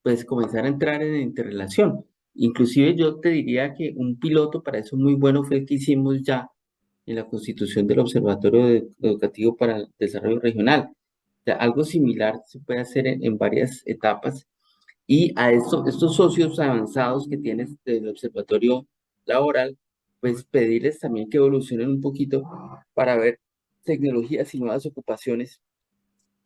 pues comenzar a entrar en interrelación. Inclusive yo te diría que un piloto para eso muy bueno fue el que hicimos ya en la constitución del Observatorio Educativo para el Desarrollo Regional. O sea, algo similar se puede hacer en varias etapas y a estos socios avanzados que tienes del observatorio laboral, pues pedirles también que evolucionen un poquito para ver tecnologías y nuevas ocupaciones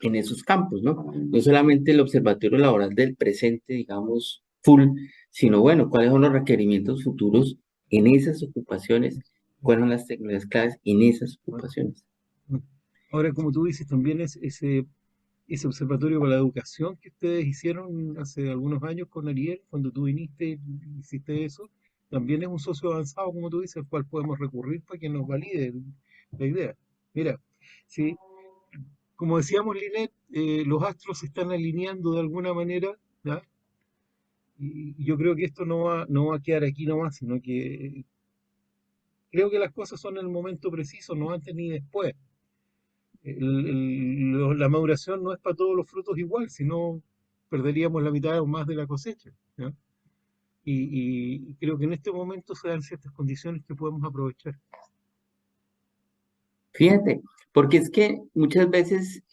en esos campos, ¿no? No solamente el observatorio laboral del presente, digamos, full, sino bueno, cuáles son los requerimientos futuros en esas ocupaciones, cuáles son las tecnologías claves en esas Bueno, ocupaciones. bueno. Ahora, como tú dices, también ese observatorio para la educación que ustedes hicieron hace algunos años con Ariel, cuando tú viniste y hiciste eso, también es un socio avanzado, como tú dices, al cual podemos recurrir para que nos valide la idea. Mira, sí, como decíamos, Linet, los astros se están alineando de alguna manera, ¿ya? Y yo creo que esto no va a quedar aquí nomás, sino que creo que las cosas son en el momento preciso, no antes ni después. La maduración no es para todos los frutos igual, sino perderíamos la mitad o más de la cosecha, ¿ya? Y creo que en este momento se dan ciertas condiciones que podemos aprovechar. Fíjate, porque es que muchas veces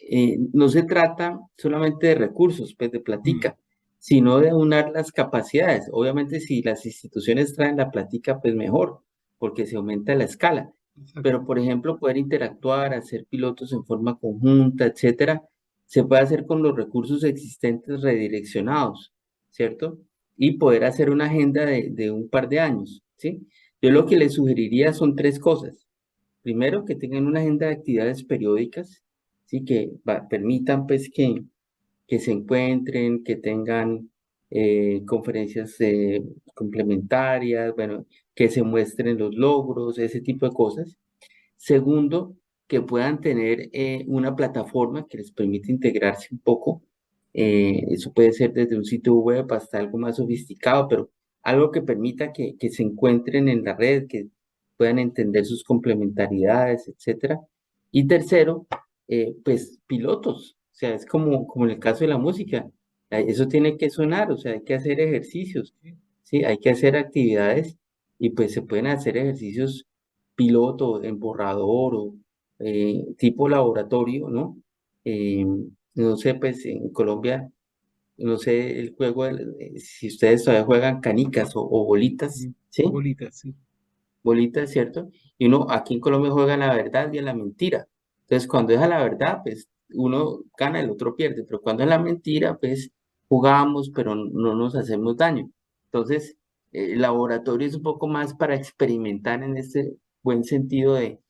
no se trata solamente de recursos, pues de Mm, platica, sino de aunar las capacidades. Obviamente, si las instituciones traen la platica, pues mejor, porque se aumenta la escala. exacto. Pero, por ejemplo, poder interactuar, hacer pilotos en forma conjunta, etcétera, se puede hacer con los recursos existentes redireccionados, ¿cierto? Y poder hacer una agenda de un par de años, ¿sí? Yo lo que les sugeriría son tres cosas. Primero, que tengan una agenda de actividades periódicas, ¿sí? Que permitan pues que se encuentren, que tengan conferencias complementarias, bueno, que se muestren los logros, ese tipo de cosas. Segundo, que puedan tener una plataforma que les permita integrarse un poco. Eso puede ser desde un sitio web hasta algo más sofisticado, pero algo que permita que se encuentren en la red, que puedan entender sus complementariedades, etcétera. Y tercero, pues pilotos. O sea, es como en el caso de la música. Eso tiene que sonar, o sea, hay que hacer ejercicios, Sí, ¿sí? Hay que hacer actividades y pues se pueden hacer ejercicios piloto en borrador o tipo laboratorio, ¿no? Eh, no sé, pues en Colombia, no sé el juego, si ustedes todavía juegan canicas o bolitas, mm, ¿sí? bolitas, sí. Bolitas, ¿cierto? Y uno aquí en Colombia juega a la verdad y a la mentira. Entonces, cuando es a la verdad, pues uno gana, el otro pierde, pero cuando es la mentira, pues jugamos, pero no nos hacemos daño. Entonces, el laboratorio es un poco más para experimentar en este buen sentido de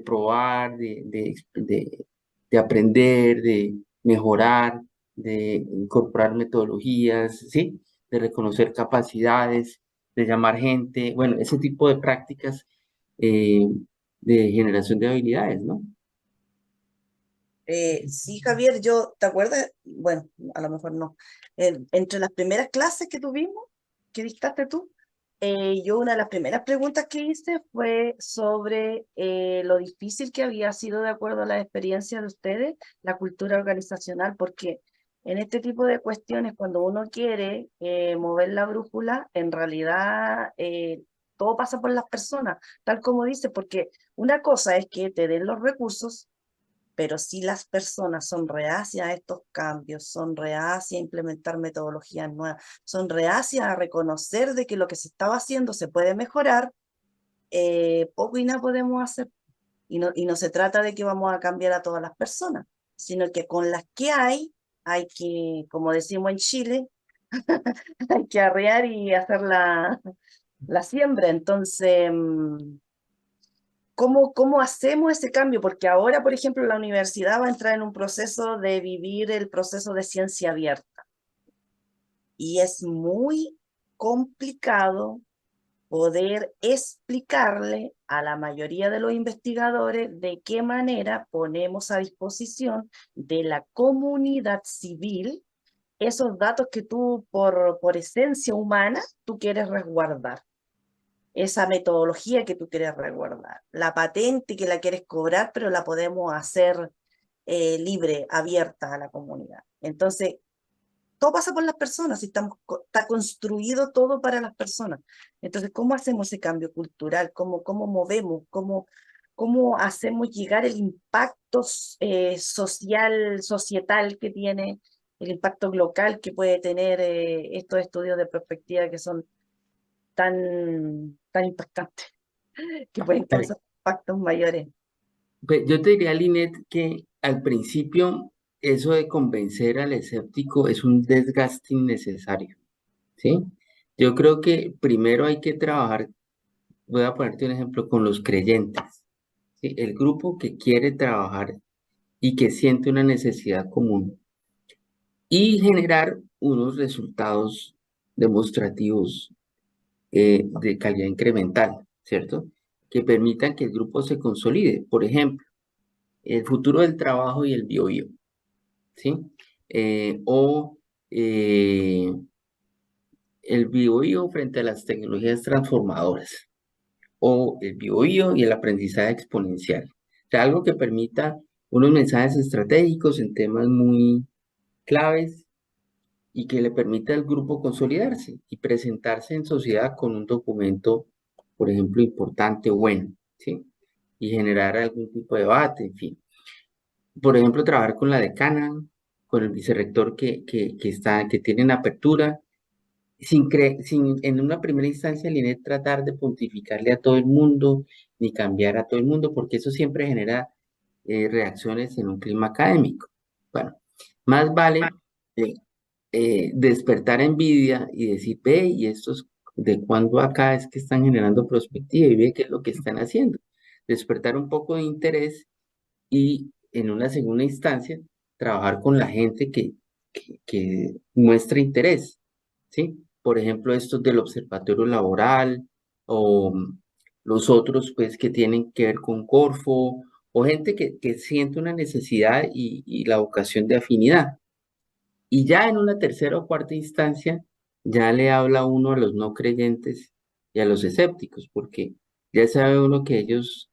probar, de aprender, de mejorar, de incorporar metodologías, ¿sí? De reconocer capacidades, de llamar gente, bueno, ese tipo de prácticas eh, de generación de habilidades, ¿no? Sí, Javier, ¿te acuerdas? Bueno, a lo mejor no. Entre las primeras clases que tuvimos, que dictaste tú, yo una de las primeras preguntas que hice fue sobre lo difícil que había sido, de acuerdo a la experiencia de ustedes, la cultura organizacional, porque en este tipo de cuestiones, cuando uno quiere mover la brújula, en realidad todo pasa por las personas, tal como dice, porque una cosa es que te den los recursos, pero si las personas son reacias a estos cambios, son reacias a implementar metodologías nuevas, son reacias a reconocer de que lo que se estaba haciendo se puede mejorar, poco y nada podemos hacer. Y no se trata de que vamos a cambiar a todas las personas, sino que con las que hay que, como decimos en Chile, hay que arrear y hacer la siembra. Entonces, ¿cómo hacemos ese cambio? Porque ahora, por ejemplo, la universidad va a entrar en un proceso de vivir el proceso de ciencia abierta y es muy complicado poder explicarle a la mayoría de los investigadores de qué manera ponemos a disposición de la comunidad civil esos datos que tú, por esencia humana, tú quieres resguardar, esa metodología que tú quieres resguardar, la patente que la quieres cobrar, pero la podemos hacer libre, abierta a la comunidad. Entonces, todo pasa por las personas, está construido todo para las personas. Entonces, ¿cómo hacemos ese cambio cultural? ¿Cómo movemos? ¿Cómo hacemos llegar el impacto social, societal que tiene, el impacto local que puede tener estos estudios de perspectiva que son tan impactantes, que pueden Vale. causar impactos mayores? Pues yo te diría, Linet, que al principio eso de convencer al escéptico es un desgaste innecesario, ¿sí? Yo creo que primero hay que trabajar, voy a ponerte un ejemplo, con los creyentes, ¿sí? El grupo que quiere trabajar y que siente una necesidad común y generar unos resultados demostrativos de calidad incremental, ¿cierto? Que permitan que el grupo se consolide. Por ejemplo, el futuro del trabajo y el biobío, ¿sí? O el biobío frente a las tecnologías transformadoras, o el biobío y el aprendizaje exponencial. O sea, algo que permita unos mensajes estratégicos en temas muy claves y que le permita al grupo consolidarse y presentarse en sociedad con un documento, por ejemplo, importante o bueno, ¿sí? Y generar algún tipo de debate, en fin. Por ejemplo, trabajar con la decana, con el vicerrector que tienen apertura, sin en una primera instancia, Linet, tratar de pontificarle a todo el mundo, ni cambiar a todo el mundo, porque eso siempre genera reacciones en un clima académico. Bueno, más vale eh, despertar envidia y decir, ve, y estos, ¿de cuándo acá es que están generando perspectiva y ve qué es lo que están haciendo? Despertar un poco de interés y en una segunda instancia trabajar con la gente que muestra interés, ¿sí? Por ejemplo, estos del observatorio laboral o los otros pues que tienen que ver con Corfo o gente que siente una necesidad y la vocación de afinidad. Y ya en una tercera o cuarta instancia, ya le habla uno a los no creyentes y a los escépticos, porque ya sabe uno que ellos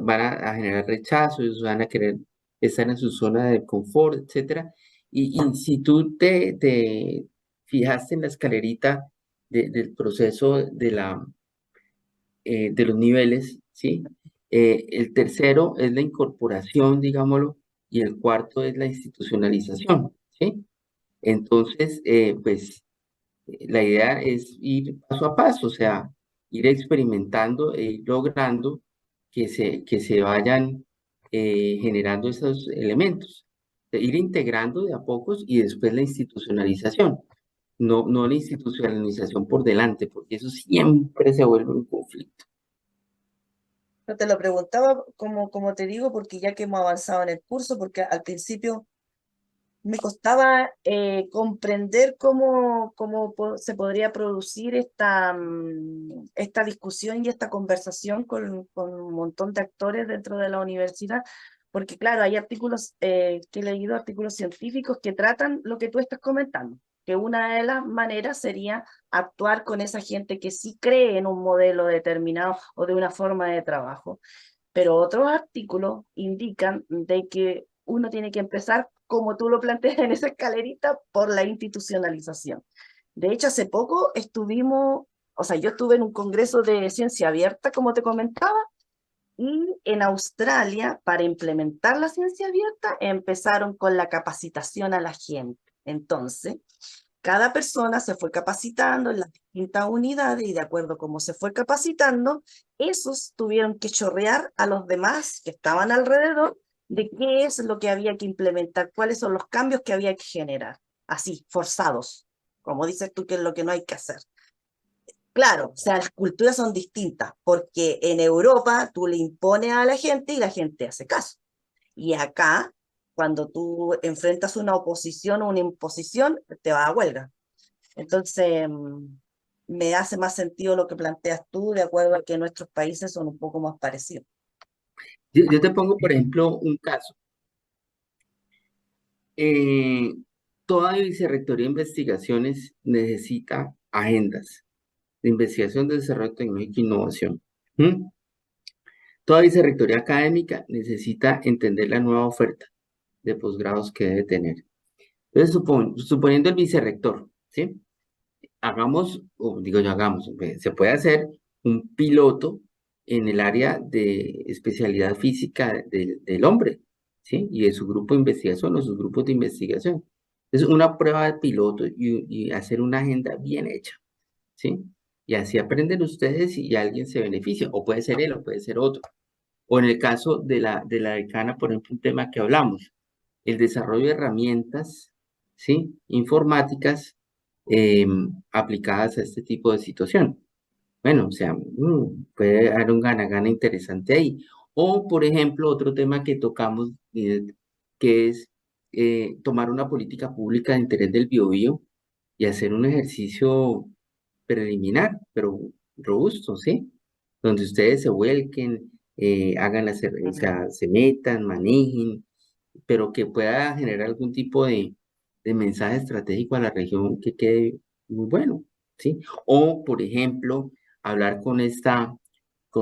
van a generar rechazo, ellos van a querer estar en su zona de confort, etcétera. Y si tú te fijaste en la escalerita del proceso de los niveles, ¿sí? El tercero es la incorporación, digámoslo, y el cuarto es la institucionalización, ¿sí? Entonces, pues la idea es ir paso a paso, o sea, ir experimentando e ir logrando que se vayan generando esos elementos, de ir integrando de a pocos y después la institucionalización. No la institucionalización por delante, porque eso siempre se vuelve un conflicto. No te lo preguntaba, como te digo, porque ya que hemos avanzado en el curso, porque al principio me costaba comprender se podría producir esta discusión y esta conversación con un montón de actores dentro de la universidad, porque claro, hay artículos que he leído, artículos científicos que tratan lo que tú estás comentando, que una de las maneras sería actuar con esa gente que sí cree en un modelo determinado o de una forma de trabajo. Pero otros artículos indican de que uno tiene que empezar, como tú lo planteas en esa escalerita, por la institucionalización. De hecho, hace poco o sea, yo estuve en un congreso de ciencia abierta, como te comentaba, y en Australia, para implementar la ciencia abierta, empezaron con la capacitación a la gente. Entonces, cada persona se fue capacitando en las distintas unidades y de acuerdo a cómo se fue capacitando, esos tuvieron que chorrear a los demás que estaban alrededor de qué es lo que había que implementar, cuáles son los cambios que había que generar, así, forzados, como dices tú, que es lo que no hay que hacer. Claro, o sea, las culturas son distintas, porque en Europa tú le impones a la gente y la gente hace caso. Y acá, cuando tú enfrentas una oposición o una imposición, te vas a huelga. Entonces, me hace más sentido lo que planteas tú, de acuerdo a que nuestros países son un poco más parecidos. Yo te pongo, por ejemplo, un caso. Eh, Toda vicerrectoría de investigaciones necesita agendas de investigación, de desarrollo tecnológico e innovación. ¿Mm? Toda vicerrectoría académica necesita entender la nueva oferta de posgrados que debe tener. Entonces, suponiendo el vicerrector, ¿sí? Hagamos, o digo yo, se puede hacer un piloto en el área de especialidad física del hombre, ¿sí? Y de su grupo de investigación o sus grupos de investigación. Es una prueba de piloto y hacer una agenda bien hecha, ¿sí? Y así aprenden ustedes y alguien se beneficia, o puede ser él o puede ser otro. O en el caso de la decana, por ejemplo, un tema que hablamos, el desarrollo de herramientas, ¿sí? Informáticas aplicadas a este tipo de situación. Bueno, o sea, puede haber un gana-gana interesante ahí. O, por ejemplo, otro tema que tocamos, que es tomar una política pública de interés del biobío y hacer un ejercicio preliminar, pero robusto, ¿sí? Donde ustedes se vuelquen, hagan o sea, se metan, manejen, pero que pueda generar algún tipo de mensaje estratégico a la región que quede muy bueno, ¿sí? O, por ejemplo, hablar con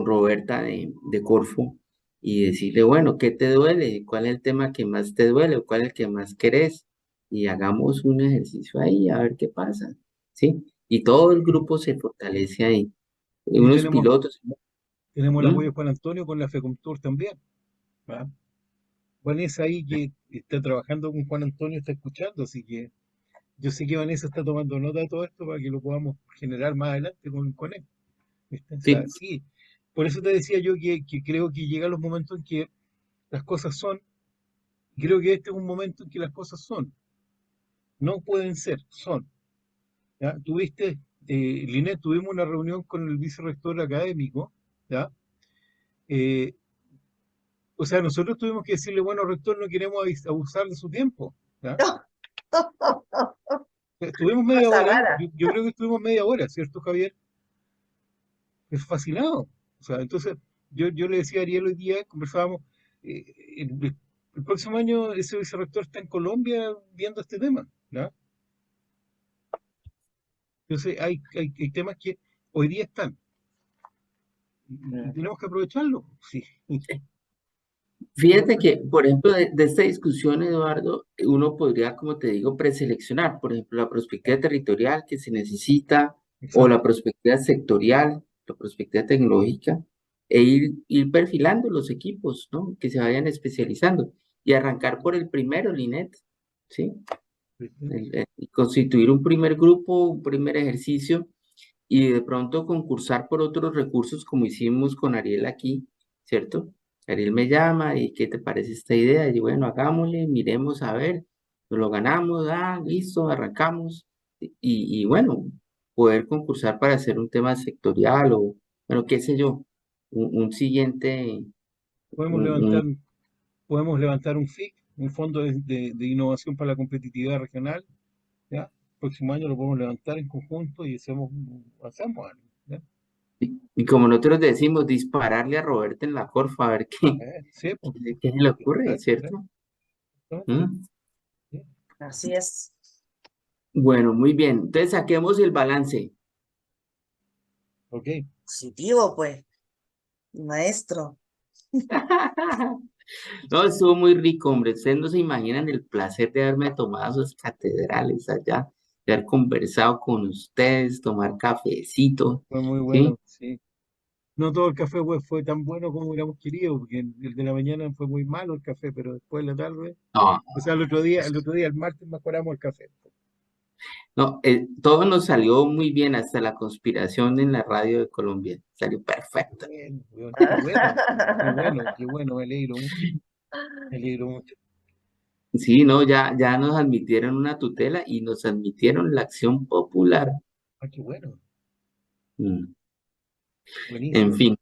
Roberta de Corfo y decirle, bueno, ¿qué te duele? ¿Cuál es el tema que más te duele? ¿O cuál es el que más querés? Y hagamos un ejercicio ahí, a ver qué pasa, ¿sí? Y todo el grupo se fortalece ahí. Y Unos pilotos. tenemos el ¿Mm? apoyo de Juan Antonio con la FECOMTUR también. ¿Va? Vanessa ahí que está trabajando con Juan Antonio está escuchando, así que yo sé que Vanessa está tomando nota de todo esto para que lo podamos generar más adelante con él. ¿Viste? O sea, Sí, sí, por eso te decía yo que creo que llegan los momentos en que las cosas son, y creo que este es un momento en que las cosas son, no pueden ser, son. ¿Ya? Tuviste, Linet, tuvimos una reunión con el vicerrector académico, ¿ya? Eh, o sea, nosotros tuvimos que decirle, bueno, rector, no queremos abusar de su tiempo, ¿ya? Estuvimos media Cosa hora, rara. yo creo que estuvimos media hora, ¿cierto, Javier? Es fascinado. O sea, entonces yo le decía a Ariel hoy día, conversábamos, eh, el próximo año ese vicerrector está en Colombia viendo este tema, ¿no? Entonces hay temas que hoy día están y tenemos que aprovecharlo. Sí, tenemos fíjate que- que, por ejemplo, de esta discusión, Eduardo, uno podría, como te digo, preseleccionar, por ejemplo, la perspectiva territorial que se necesita, o la exacto. perspectiva sectorial, la perspectiva tecnológica, e ir perfilando los equipos, ¿no? Que se vayan especializando y arrancar por el primero, Linet, ¿sí? ¿Viste? Y constituir un primer grupo, un primer ejercicio y de pronto concursar por otros recursos como hicimos con Ariel aquí, ¿cierto? Ariel me llama y ¿qué te parece esta idea? Y bueno, hagámosle, miremos a ver, nos lo ganamos, listo, arrancamos y bueno, poder concursar para hacer un tema sectorial o, bueno, qué sé yo, un siguiente, Podemos un, levantar, podemos levantar un FIC, un fondo de innovación para la competitividad regional, ¿ya? El próximo año lo podemos levantar en conjunto y hacemos algo, ¿ya? Y como nosotros decimos, dispararle a Roberto en la corfa, a ver qué, Sí, pues, qué se le ocurre, claro, claro, ¿cierto? claro, ¿Mm? sí. Así es. Bueno, muy bien. Entonces saquemos el balance. Ok, Positivo, pues, maestro. No, estuvo muy rico, hombre. Ustedes no se imaginan el placer de haberme tomado esas catedrales allá, de haber conversado con ustedes, tomar cafecito, fue muy ¿sí? bueno, sí. No todo el café fue tan bueno como hubiéramos querido, porque el de la mañana fue muy malo el café, pero después de la tarde, No, o sea, el martes mejoramos el café. no, todo nos salió muy bien, hasta la conspiración en la radio de Colombia. Salió perfecto. Bueno, weón, qué bueno, qué bueno, qué bueno, me alegro mucho. Sí, no, ya nos admitieron una tutela y nos admitieron la acción popular. Ah, qué bueno, Mm, En buenísimo. fin,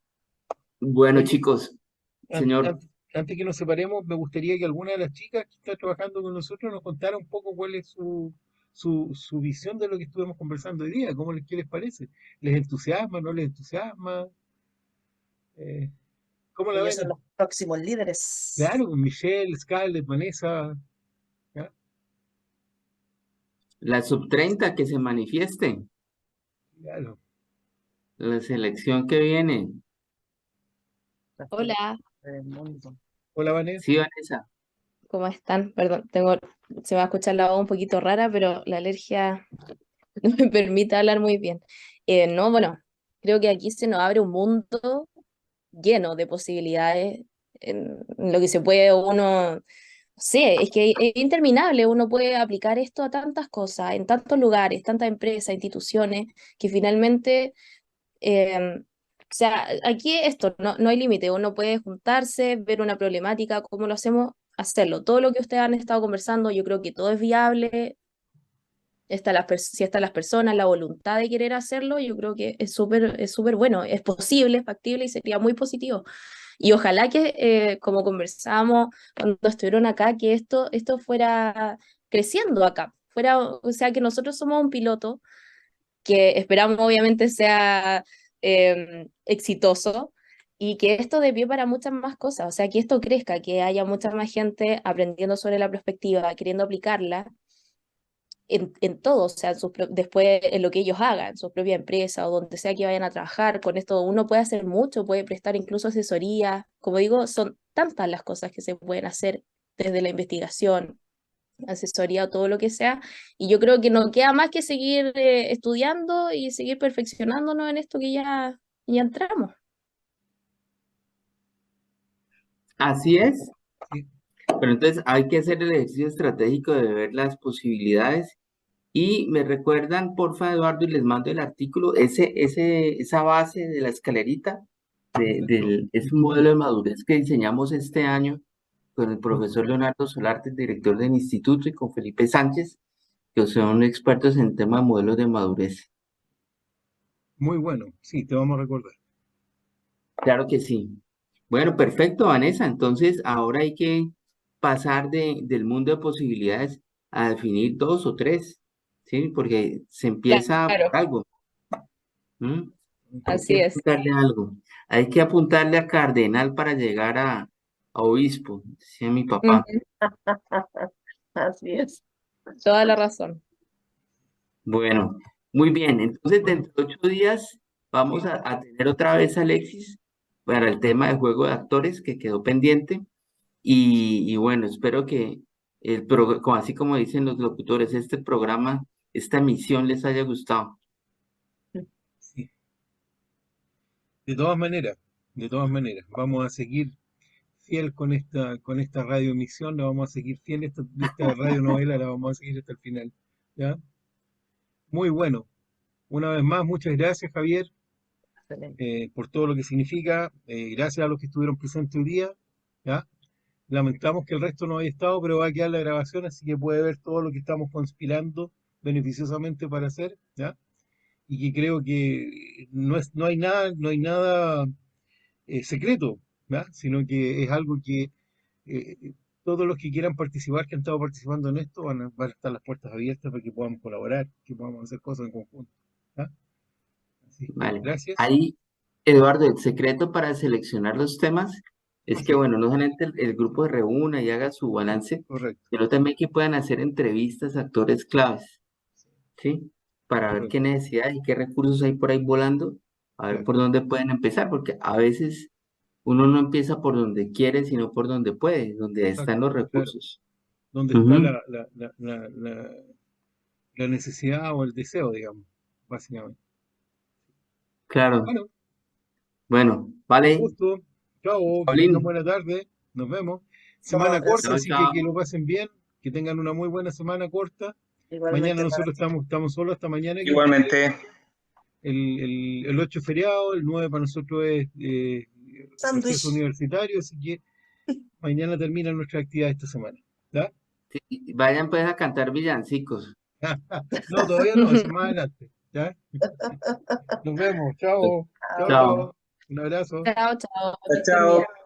bueno, Oye, chicos, señor, antes que nos separemos, me gustaría que alguna de las chicas que está trabajando con nosotros nos contara un poco cuál es su visión de lo que estuvimos conversando hoy día, qué les parece. ¿Les entusiasma, no les entusiasma? Eh, ¿Cómo la Ellos son ven? los próximos líderes. Claro, con Michelle, Scarlett, Vanessa, ¿ya? la sub 30 que se manifieste, Claro. la selección que viene. Las líderes Hola, del mundo. Hola, Vanessa. Sí, Vanessa. ¿cómo están? Perdón, se va a escuchar la voz un poquito rara, pero la alergia no me permite hablar muy bien. No, bueno, creo que aquí se nos abre un mundo lleno de posibilidades en lo que se puede uno, no sé, es que es interminable, uno puede aplicar esto a tantas cosas, en tantos lugares, tantas empresas, instituciones, que finalmente o sea, aquí esto, no hay límite, uno puede juntarse, ver una problemática, cómo lo hacemos, hacerlo. Todo lo que ustedes han estado conversando, yo creo que todo es viable, si están las personas, la voluntad de querer hacerlo, yo creo que es súper bueno, es posible, es factible y sería muy positivo. Y ojalá que, como conversábamos cuando estuvieron acá, que esto fuera creciendo acá, o sea, que nosotros somos un piloto que esperamos obviamente sea exitoso y que esto dé pie para muchas más cosas, o sea, que esto crezca, que haya mucha más gente aprendiendo sobre la perspectiva, queriendo aplicarla en todo, o sea, después en lo que ellos hagan, en su propia empresa o donde sea que vayan a trabajar. Con esto uno puede hacer mucho, puede prestar incluso asesoría. Como digo, son tantas las cosas que se pueden hacer desde la investigación, asesoría o todo lo que sea. Y yo creo que no queda más que seguir estudiando y seguir perfeccionándonos en esto que ya entramos. Así es. Sí, Pero entonces hay que hacer el ejercicio estratégico de ver las posibilidades. Y me recuerdan, porfa, Eduardo, y les mando el artículo, esa base de la escalerita, es un modelo de madurez que diseñamos este año con el profesor Leonardo Solarte, el director del instituto, y con Felipe Sánchez, que son expertos en temas de modelos de madurez. muy bueno. Sí, te vamos a recordar. Claro que sí. Bueno, perfecto, Vanessa. Entonces, ahora hay que pasar del mundo de posibilidades a definir dos o tres, ¿sí? Porque se empieza por Claro, algo. ¿M? Hay que así es. apuntarle a algo. Hay que apuntarle a cardenal para llegar a obispo, decía mi papá. Ujú, Así es. toda la razón. Bueno, muy bien. Entonces, Bueno, dentro de 8 días vamos sí, a tener otra vez a Alexis para el tema de juego de actores que quedó pendiente. Y bueno, espero que así como dicen los locutores, este programa, esta emisión les haya gustado. sí. De todas maneras, vamos a seguir fiel con esta radioemisión, la vamos a seguir fiel, esta radionovela la vamos a seguir hasta el final. ¿Ya? Muy bueno. Una vez más, muchas gracias, Javier, Excelente. por todo lo que significa. Gracias a los que estuvieron presentes hoy día. ¿Ya? Lamentamos que el resto no haya estado, pero va a quedar la grabación, así que puede ver todo lo que estamos conspirando beneficiosamente para hacer, ¿ya? Y que creo que no hay nada secreto, ¿ya? Sino que es algo que eh, todos los que quieran participar, que han estado participando en esto, van a estar las puertas abiertas para que podamos colaborar, que podamos hacer cosas en conjunto. ¿Ya? Así que Vale. gracias. Ahí, Eduardo, el secreto para seleccionar los temas es que, Sí, bueno, no solamente el grupo se reúna y haga su balance, correcto, sino también que puedan hacer entrevistas a actores claves, ¿sí? Para ver qué correcto. necesidades y qué recursos hay por ahí volando, a ver Claro, por dónde pueden empezar, porque a veces uno no empieza por donde quiere, sino por donde puede, donde están exacto, los claro. recursos. ¿Dónde está Ujú, la necesidad o el deseo, digamos, básicamente? claro. Bueno, Bueno, un vale, gusto. Chao, que tengan Paulín. buena tarde. Nos vemos. Semana Chao, corta, Chao, así gracias. chao. que lo pasen bien. Que tengan una muy buena semana corta. Mañana Igualmente para nosotros estamos solos hasta mañana, que Igualmente, el 8 es feriado, el 9 para nosotros es receso sándwich. universitario, así que mañana termina nuestra actividad esta semana. ¿Ya? Sí, vayan pues a cantar villancicos. No, todavía no, eso más adelante. ¿Ya? Nos vemos. Chao. Chao, Chao. Chao. chao. Un abrazo. Chao, chao, que estén chao. bien.